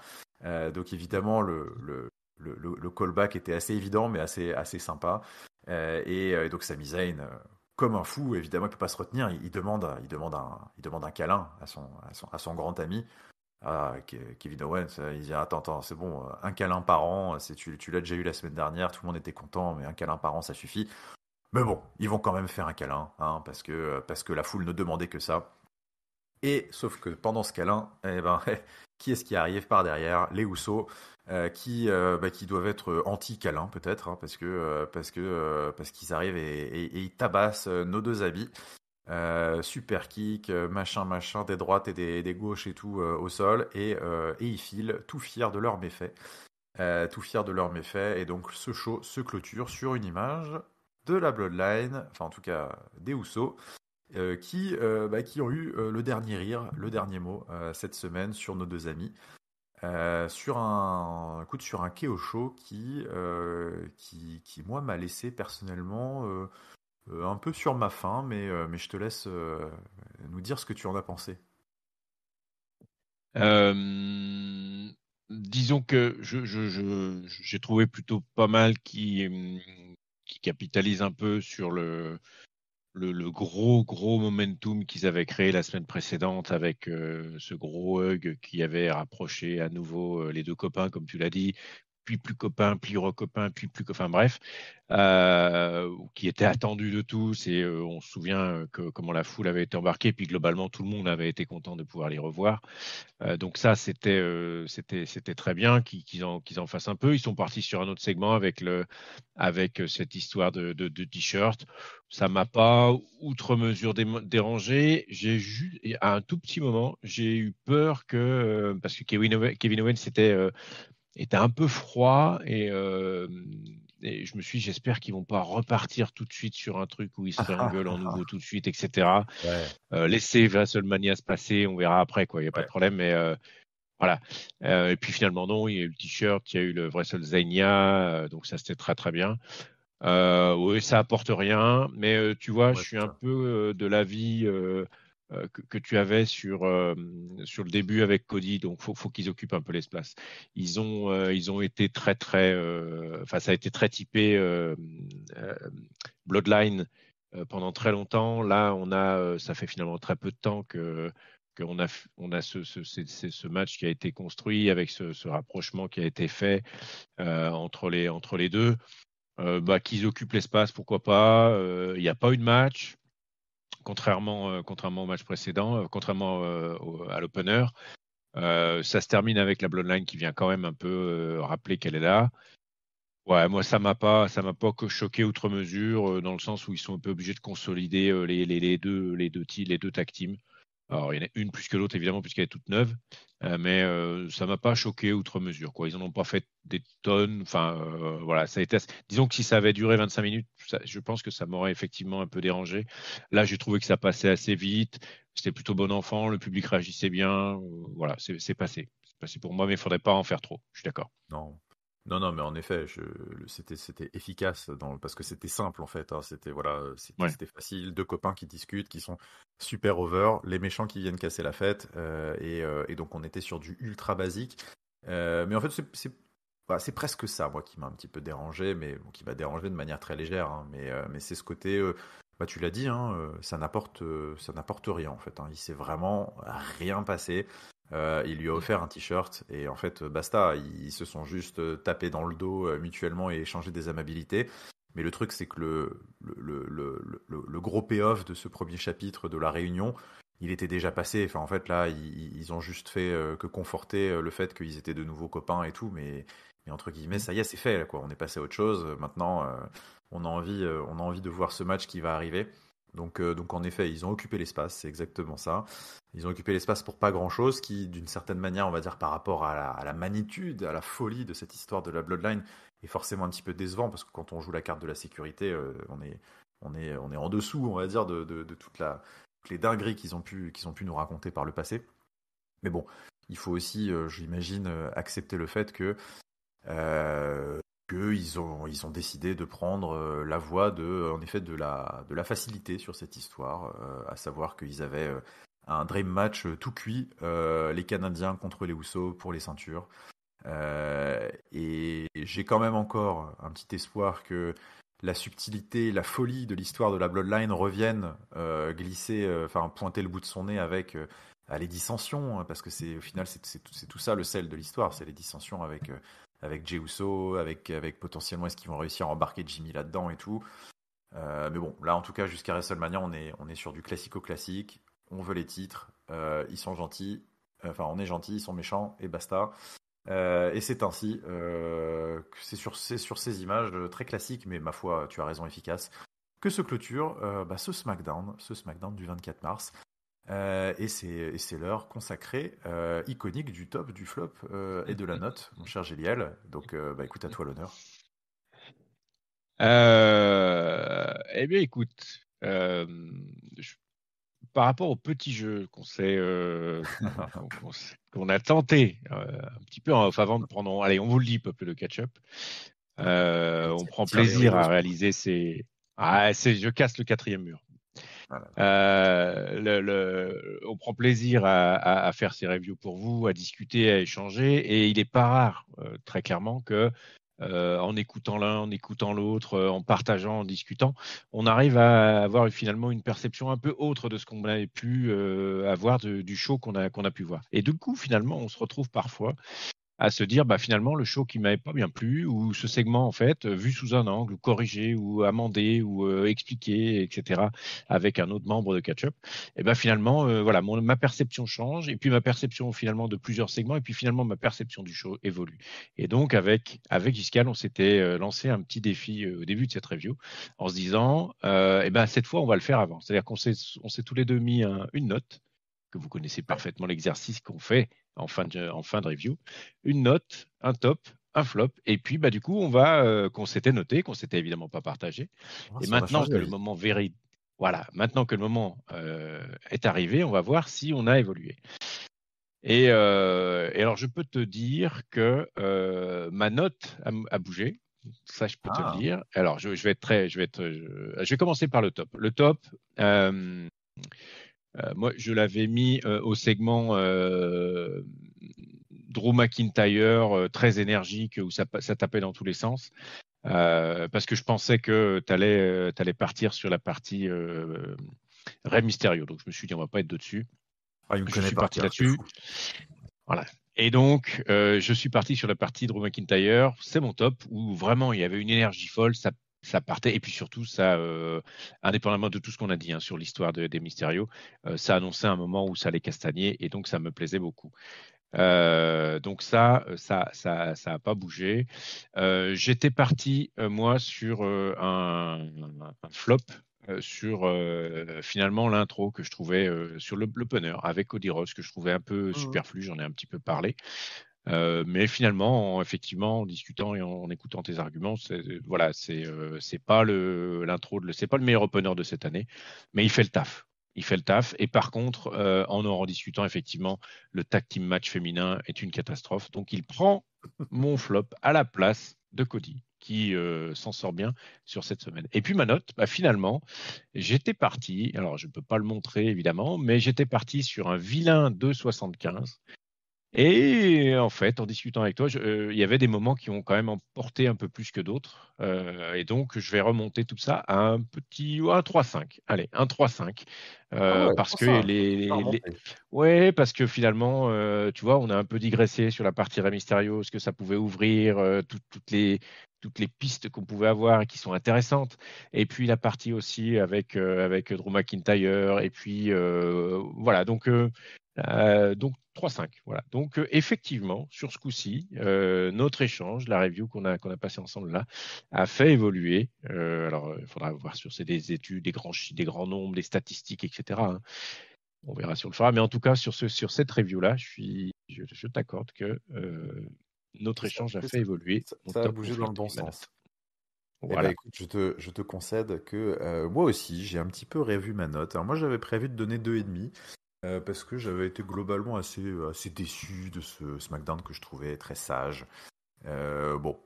Donc évidemment, le callback était assez évident, mais assez sympa. Et donc Sami Zayn, comme un fou, évidemment, il peut pas se retenir. Il demande un câlin à son grand ami. Kevin Owens, il dit attends, c'est bon, un câlin par an, tu l'as déjà eu la semaine dernière, tout le monde était content, mais un câlin par an, ça suffit. Mais bon, ils vont quand même faire un câlin, hein, parce que la foule ne demandait que ça. Et sauf que pendant ce câlin, eh ben, qui est-ce qui arrive par derrière? Les Housseaux, qui doivent être anti-câlin peut-être, hein, parce qu'ils arrivent et ils tabassent nos deux habits. Super kick, machin, des droites et des gauches et tout au sol, et ils filent tout fiers de leur méfait. Tout fiers de leur méfait, et donc ce show se clôture sur une image de la Bloodline, enfin en tout cas des Housseaux, qui ont eu le dernier rire, le dernier mot cette semaine sur nos deux amis. Sur un KO show qui moi m'a laissé personnellement un peu sur ma faim, mais je te laisse nous dire ce que tu en as pensé. Euh, Disons que j'ai trouvé plutôt pas mal qui capitalise un peu sur le gros momentum qu'ils avaient créé la semaine précédente avec ce gros hug qui avait rapproché à nouveau les deux copains, comme tu l'as dit, puis plus copains, puis recopains, puis plus copains, bref, qui était attendu de tous. Et on se souvient que comment la foule avait été embarquée, puis globalement tout le monde avait été content de pouvoir les revoir. Donc ça, c'était très bien qu'ils en fassent un peu. Ils sont partis sur un autre segment avec cette histoire de t-shirt. Ça m'a pas outre mesure dérangé. À un tout petit moment, j'ai eu peur parce que Kevin Owens était un peu froid et je me suis dit, j'espère qu'ils vont pas repartir tout de suite sur un truc où ils se réengueulent en nouveau tout de suite, etc. Ouais, Laissez WrestleMania se passer, on verra après, quoi. Il n'y a pas de ouais. problème, mais Voilà. Et puis finalement, non, il y a eu le t-shirt, il y a eu le WrestleZania, donc ça c'était très très bien. Oui, ça apporte rien, mais tu vois, je Ouais, suis c'est un ça. peu de l'avis que tu avais sur le début avec Cody, donc faut qu'ils occupent un peu l'espace. Ils ont été très très, enfin ça a été très typé euh, Bloodline pendant très longtemps. Là, ça fait finalement très peu de temps qu'on a ce match qui a été construit avec ce rapprochement qui a été fait entre les deux. Qu'ils occupent l'espace, pourquoi pas. Il n'y a pas eu de match, contrairement au match précédent, contrairement à l'opener. Ça se termine avec la Bloodline qui vient quand même un peu rappeler qu'elle est là. Ouais, moi ça m'a pas choqué outre mesure dans le sens où ils sont un peu obligés de consolider les deux tag teams. Alors, il y en a une plus que l'autre, évidemment, puisqu'elle est toute neuve, mais ça m'a pas choqué outre mesure, quoi. Ils en ont pas fait des tonnes. Enfin, voilà, ça a été. Disons que si ça avait duré 25 minutes, je pense que ça m'aurait effectivement un peu dérangé. Là, j'ai trouvé que ça passait assez vite. C'était plutôt bon enfant, le public réagissait bien. Voilà, c'est passé. C'est passé pour moi, mais il faudrait pas en faire trop. Je suis d'accord. Non. Non, non, mais en effet, c'était efficace parce que c'était simple en fait, hein. C'était voilà, Ouais. c'était facile, deux copains qui discutent, qui sont super over, les méchants qui viennent casser la fête, et donc on était sur du ultra basique. Mais en fait, voilà, c'est presque ça, moi, qui m'a un petit peu dérangé, mais bon, qui m'a dérangé de manière très légère, hein. Mais c'est ce côté, bah, tu l'as dit, hein, ça n'apporte rien en fait, hein. Il s'est vraiment rien passé. Il lui a Mm. offert un t-shirt et en fait, basta. Ils se sont juste tapés dans le dos mutuellement et échangé des amabilités. Mais le truc, c'est que le gros payoff de ce premier chapitre de la réunion, il était déjà passé. Enfin, en fait, là, ils ont juste fait que conforter le fait qu'ils étaient de nouveaux copains et tout. Mais entre guillemets, Mm. ça y est, c'est fait, là, quoi. On est passé à autre chose. Maintenant, on a envie de voir ce match qui va arriver. Donc en effet, ils ont occupé l'espace, c'est exactement ça. Ils ont occupé l'espace pour pas grand-chose, qui, d'une certaine manière, on va dire, par rapport à la magnitude, à la folie de cette histoire de la Bloodline, est forcément un petit peu décevant, parce que quand on joue la carte de la sécurité, on est en dessous, on va dire, de toutes les dingueries qu'ils ont pu nous raconter par le passé. Mais bon, il faut aussi, j'imagine, accepter le fait euh, qu'ils ont décidé de prendre la voie en effet, de la facilité sur cette histoire, à savoir qu'ils avaient un dream match tout cuit, les Canadiens contre les Usos pour les ceintures. Et j'ai quand même encore un petit espoir que la subtilité, la folie de l'histoire de la Bloodline revienne glisser, enfin pointer le bout de son nez avec les dissensions, hein, parce que au final c'est tout ça le sel de l'histoire, c'est les dissensions avec Jey Uso, avec potentiellement est-ce qu'ils vont réussir à embarquer Jimmy là-dedans et tout. Mais bon, là en tout cas jusqu'à WrestleMania on est sur du classico-classique, on veut les titres, ils sont gentils, enfin on est gentils, ils sont méchants et basta. Et c'est ainsi que c'est sur ces images très classiques, mais ma foi, tu as raison, efficaces, que se clôture ce SmackDown du 24 mars. Et c'est l'heure consacrée, iconique du top, du flop et de la note, mon cher Géliel. Donc, bah, écoute, à toi l'honneur. Eh bien, écoute, je- par rapport au petit jeu qu'on a tenté un petit peu avant de prendre, allez, on vous le dit, peuple de catch-up, Allez, on prend tire les plaisir rideaux, à ce coup. réaliser je casse le quatrième mur. Voilà. On prend plaisir à faire ces reviews pour vous, à discuter, à échanger, et il n'est pas rare, très clairement, que en écoutant l'un, en écoutant l'autre, en partageant, en discutant, on arrive à avoir finalement une perception un peu autre de ce qu'on avait pu avoir du show qu'on a pu voir. Et du coup, finalement, on se retrouve parfois à se dire bah finalement le show qui m'avait pas bien plu ou ce segment en fait vu sous un angle ou corrigé ou amendé ou expliqué etc avec un autre membre de Catch-up et ben finalement voilà ma perception change et puis ma perception finalement de plusieurs segments et puis finalement ma perception du show évolue et donc avec Giscal on s'était lancé un petit défi au début de cette review en se disant et ben cette fois on va le faire avant, c'est-à-dire qu'on s'est tous les deux mis une note que vous connaissez Ouais. parfaitement l'exercice qu'on fait en fin de review, une note, un top, un flop, et puis bah, du coup, qu'on s'était noté, qu'on s'était évidemment pas partagé. On va voir Et si on a maintenant changé que le d'avis. moment voilà, maintenant que le moment est arrivé, on va voir si on a évolué. Et alors, je peux te dire que ma note a bougé. Ça, je peux te le Ah, dire. Alors, je vais commencer par le top. Le top, euh, moi, je l'avais mis au segment Drew McIntyre, très énergique, où ça tapait dans tous les sens. Parce que je pensais que tu allais partir sur la partie Rey Mysterio. Donc, je me suis dit, on va pas être dessus. il me Je connaît suis par parti cœur, c'est là-dessus. fou. Voilà. Et donc, je suis parti sur la partie Drew McIntyre. C'est mon top, où vraiment il y avait une énergie folle. Ça partait. Et puis surtout, indépendamment de tout ce qu'on a dit sur l'histoire des Mysterio, ça annonçait un moment où ça allait castagner. Et donc, ça me plaisait beaucoup. Donc ça a pas bougé. J'étais parti moi sur un flop sur finalement l'intro que je trouvais sur l'opener avec Cody Rhodes que je trouvais un peu Mhm. superflu. J'en ai un petit peu parlé, mais finalement, effectivement, en discutant et en écoutant tes arguments, voilà, c'est pas c'est pas le meilleur opener de cette année, mais il fait le taf. Il fait le taf. Et par contre, en discutant, effectivement, le tag team match féminin est une catastrophe. Donc, il prend mon flop à la place de Cody, qui s'en sort bien sur cette semaine. Et puis, ma note, bah, finalement, j'étais parti, alors je ne peux pas le montrer évidemment, mais j'étais parti sur un vilain 2,75. Et en fait, en discutant avec toi, il y avait des moments qui ont quand même emporté un peu plus que d'autres. Et donc, je vais remonter tout ça à un 3,5. Allez, un 3,5. Ah ouais, Parce que 3-5, super remonté. Ouais, parce que finalement, tu vois, on a un peu digressé sur la partie Rey Mysterio, ce que ça pouvait ouvrir, toutes les pistes qu'on pouvait avoir et qui sont intéressantes. Et puis la partie aussi avec Drew McIntyre. Et puis, voilà. Donc 3-5. Voilà. Donc effectivement, sur ce coup-ci, notre échange, la review qu'on a passé ensemble là, a fait évoluer. Alors, il faudra voir sur des études, des grands nombres, des statistiques, etc. On verra sur le fera. Mais en tout cas, sur cette review-là, je t'accorde que notre échange a fait évoluer mon Ça a top, mon bougé dans flop le bon et ma sens. note. Eh ben Voilà. écoute, je te concède que moi aussi, j'ai un petit peu revu ma note. Alors moi, j'avais prévu de donner 2,5 parce que j'avais été globalement assez déçu de ce SmackDown que je trouvais très sage. Bon,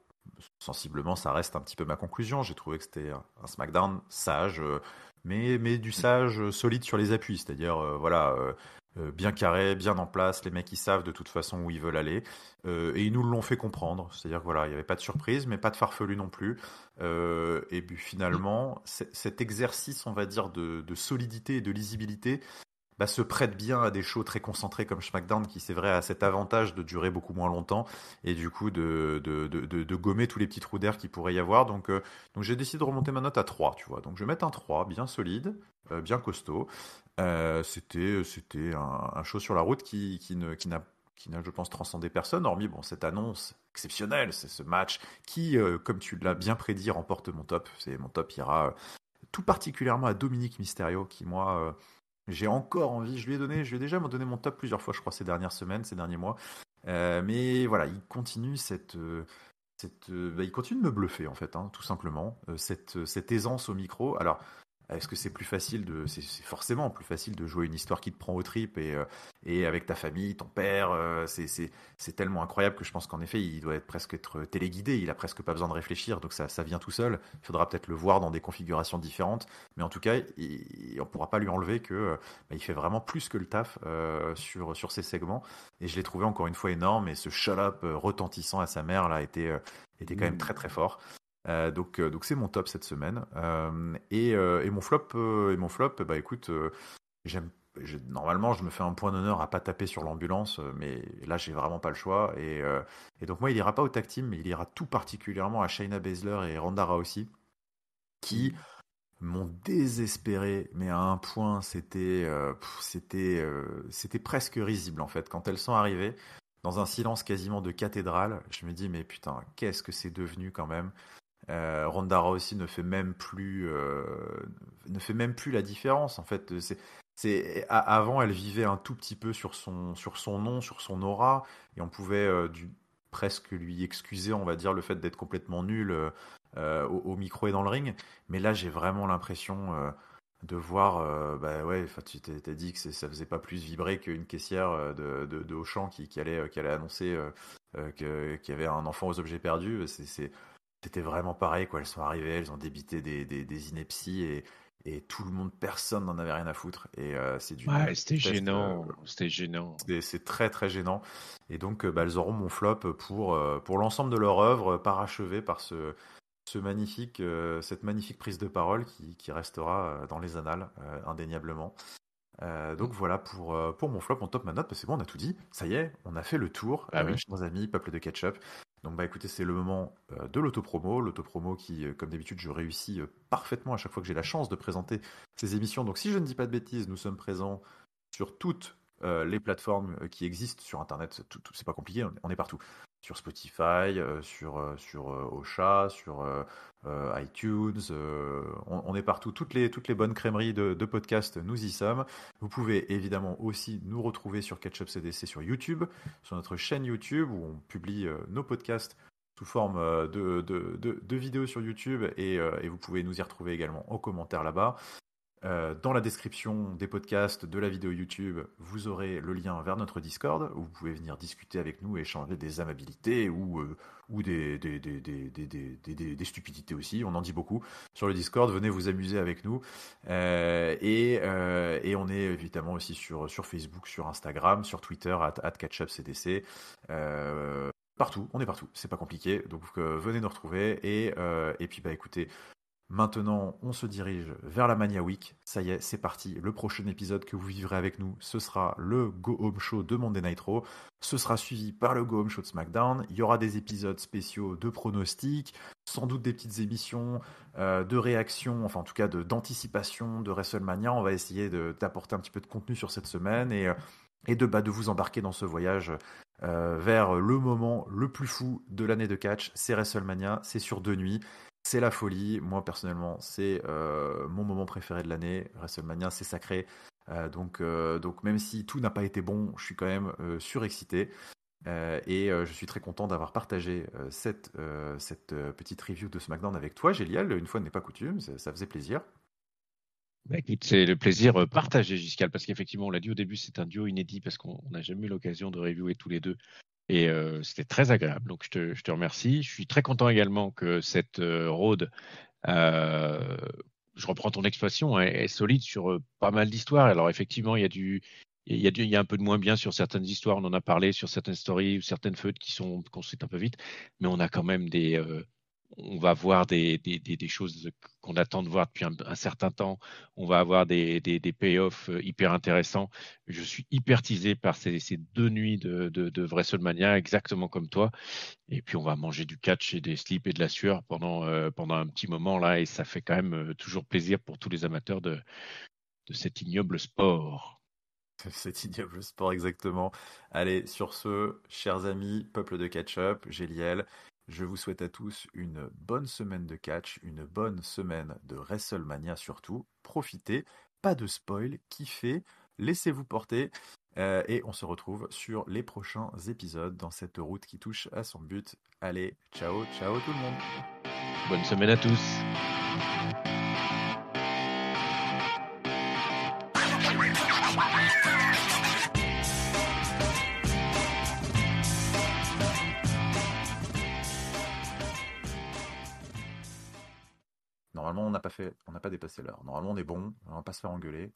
sensiblement, ça reste un petit peu ma conclusion. J'ai trouvé que c'était un SmackDown sage, mais du sage solide sur les appuis, c'est-à-dire voilà, bien carré, bien en place. Les mecs ils savent de toute façon où ils veulent aller, et ils nous l'ont fait comprendre. C'est-à-dire que voilà, il n'y avait pas de surprise, mais pas de farfelu non plus. Et puis finalement, cet exercice, on va dire, de solidité et de lisibilité se prête bien à des shows très concentrés comme SmackDown, qui c'est vrai a cet avantage de durer beaucoup moins longtemps et du coup de gommer tous les petits trous d'air qu'il pourrait y avoir. Donc j'ai décidé de remonter ma note à 3, tu vois. Donc je vais mettre un 3, bien solide, bien costaud. C'était un show sur la route qui n'a, je pense, transcendé personne, hormis bon, cette annonce exceptionnelle, c'est ce match qui, comme tu l'as bien prédit, remporte mon top. Mon top ira tout particulièrement à Dominique Mysterio, qui moi j'ai encore envie, je lui ai déjà donné mon top plusieurs fois, je crois, ces dernières semaines, ces derniers mois. Mais voilà, il continue il continue de me bluffer en fait, tout simplement. Cette aisance au micro. Alors, est-ce que c'est plus facile c'est forcément plus facile de jouer une histoire qui te prend aux tripes et avec ta famille, ton père, c'est tellement incroyable que je pense qu'en effet, il doit presque être téléguidé. Il a presque pas besoin de réfléchir, donc ça vient tout seul. Il faudra peut-être le voir dans des configurations différentes, mais en tout cas, on pourra pas lui enlever que il fait vraiment plus que le taf sur ces segments. Et je l'ai trouvé encore une fois énorme. Et ce shut up retentissant à sa mère là était quand même très très fort. Donc c'est mon top cette semaine. Et mon flop, bah écoute, j'aime, normalement je me fais un point d'honneur à pas taper sur l'ambulance, mais là j'ai vraiment pas le choix. Et donc moi il ira pas au tag team, mais il ira tout particulièrement à Shayna Baszler et Ronda Rousey, qui m'ont désespéré, mais à un point c'était presque risible en fait quand elles sont arrivées. Dans un silence quasiment de cathédrale, je me dis mais putain, qu'est-ce que c'est devenu quand même. Ronda Rousey ne fait même plus la différence en fait. Avant, elle vivait un tout petit peu sur son nom, sur son aura, et on pouvait presque lui excuser, on va dire, le fait d'être complètement nul au micro et dans le ring. Mais là, j'ai vraiment l'impression de voir, bah ouais, enfin, tu t'as dit que ça faisait pas plus vibrer qu'une caissière de Auchan qui allait annoncer qu'il y avait un enfant aux objets perdus. C'était vraiment pareil, quoi. Elles sont arrivées, elles ont débité des inepties et tout le monde, personne n'en avait rien à foutre. Et c'est d'une Ouais, c'était tristesse. gênant. C'était gênant. C'est très très gênant. Et donc, bah, elles auront mon flop pour l'ensemble de leur œuvre, parachevée par cette magnifique prise de parole qui restera dans les annales, indéniablement. Donc voilà pour mon flop, mon top, ma note, parce que c'est bon, on a tout dit. Ça y est, on a fait le tour, Ah oui. chers amis, peuple de ketchup. Donc bah écoutez, c'est le moment de l'autopromo qui, comme d'habitude, je réussis parfaitement à chaque fois que j'ai la chance de présenter ces émissions. Donc si je ne dis pas de bêtises, nous sommes présents sur toutes les plateformes qui existent sur Internet. C'est pas compliqué, on est partout. Sur Spotify, sur Ocha, sur iTunes, on est partout. Toutes les bonnes crèmeries de podcasts, nous y sommes. Vous pouvez évidemment aussi nous retrouver sur Ketchup CDC sur YouTube, sur notre chaîne YouTube où on publie nos podcasts sous forme de vidéos sur YouTube et vous pouvez nous y retrouver également en commentaire là-bas. Dans la description des podcasts, de la vidéo YouTube, vous aurez le lien vers notre Discord où vous pouvez venir discuter avec nous, échanger des amabilités ou des stupidités aussi. On en dit beaucoup sur le Discord. Venez vous amuser avec nous. Et on est évidemment aussi sur Facebook, sur Instagram, sur Twitter, @catchupcdc. Partout, on est partout, c'est pas compliqué. Donc venez nous retrouver et puis bah écoutez. Maintenant, on se dirige vers la Mania Week. Ça y est, c'est parti. Le prochain épisode que vous vivrez avec nous, ce sera le Go Home Show de Monday Night Raw. Ce sera suivi par le Go Home Show de SmackDown. Il y aura des épisodes spéciaux de pronostics, sans doute des petites émissions de réaction, enfin en tout cas d'anticipation de WrestleMania. On va essayer d'apporter un petit peu de contenu sur cette semaine et de vous embarquer dans ce voyage vers le moment le plus fou de l'année de catch. C'est WrestleMania, c'est sur 2 nuits. C'est la folie. Moi, personnellement, c'est mon moment préféré de l'année. WrestleMania, c'est sacré. Donc, même si tout n'a pas été bon, je suis quand même surexcité. Et je suis très content d'avoir partagé cette petite review de SmackDown avec toi, Gélial. Une fois n'est pas coutume, ça faisait plaisir. Bah, écoute, c'est le plaisir partagé, Giscal, parce qu'effectivement, on l'a dit au début, c'est un duo inédit parce qu'on n'a jamais eu l'occasion de reviewer tous les deux. Et c'était très agréable. Donc, je te remercie. Je suis très content également que cette road, euh, je reprends ton expression, est solide sur pas mal d'histoires. Alors, effectivement, il y a un peu de moins bien sur certaines histoires. On en a parlé sur certaines stories ou certaines feuilles qui sont construites un peu vite. Mais on a quand même on va voir des choses qu'on attend de voir depuis un certain temps. On va avoir des payoffs hyper intéressants. Je suis hyper teasé par ces 2 nuits de WrestleMania, exactement comme toi. Et puis on va manger du catch et des slips et de la sueur pendant un petit moment là. Et ça fait quand même toujours plaisir pour tous les amateurs de cet ignoble sport. Cet ignoble sport, exactement. Allez, sur ce, chers amis, peuple de catch-up, Géliel, je vous souhaite à tous une bonne semaine de catch, une bonne semaine de WrestleMania surtout. Profitez, pas de spoil, kiffez, laissez-vous porter. Et on se retrouve sur les prochains épisodes dans cette route qui touche à son but. Allez, ciao, ciao tout le monde. Bonne semaine à tous. Normalement, on n'a pas dépassé l'heure. Normalement, on est bon, on va pas se faire engueuler.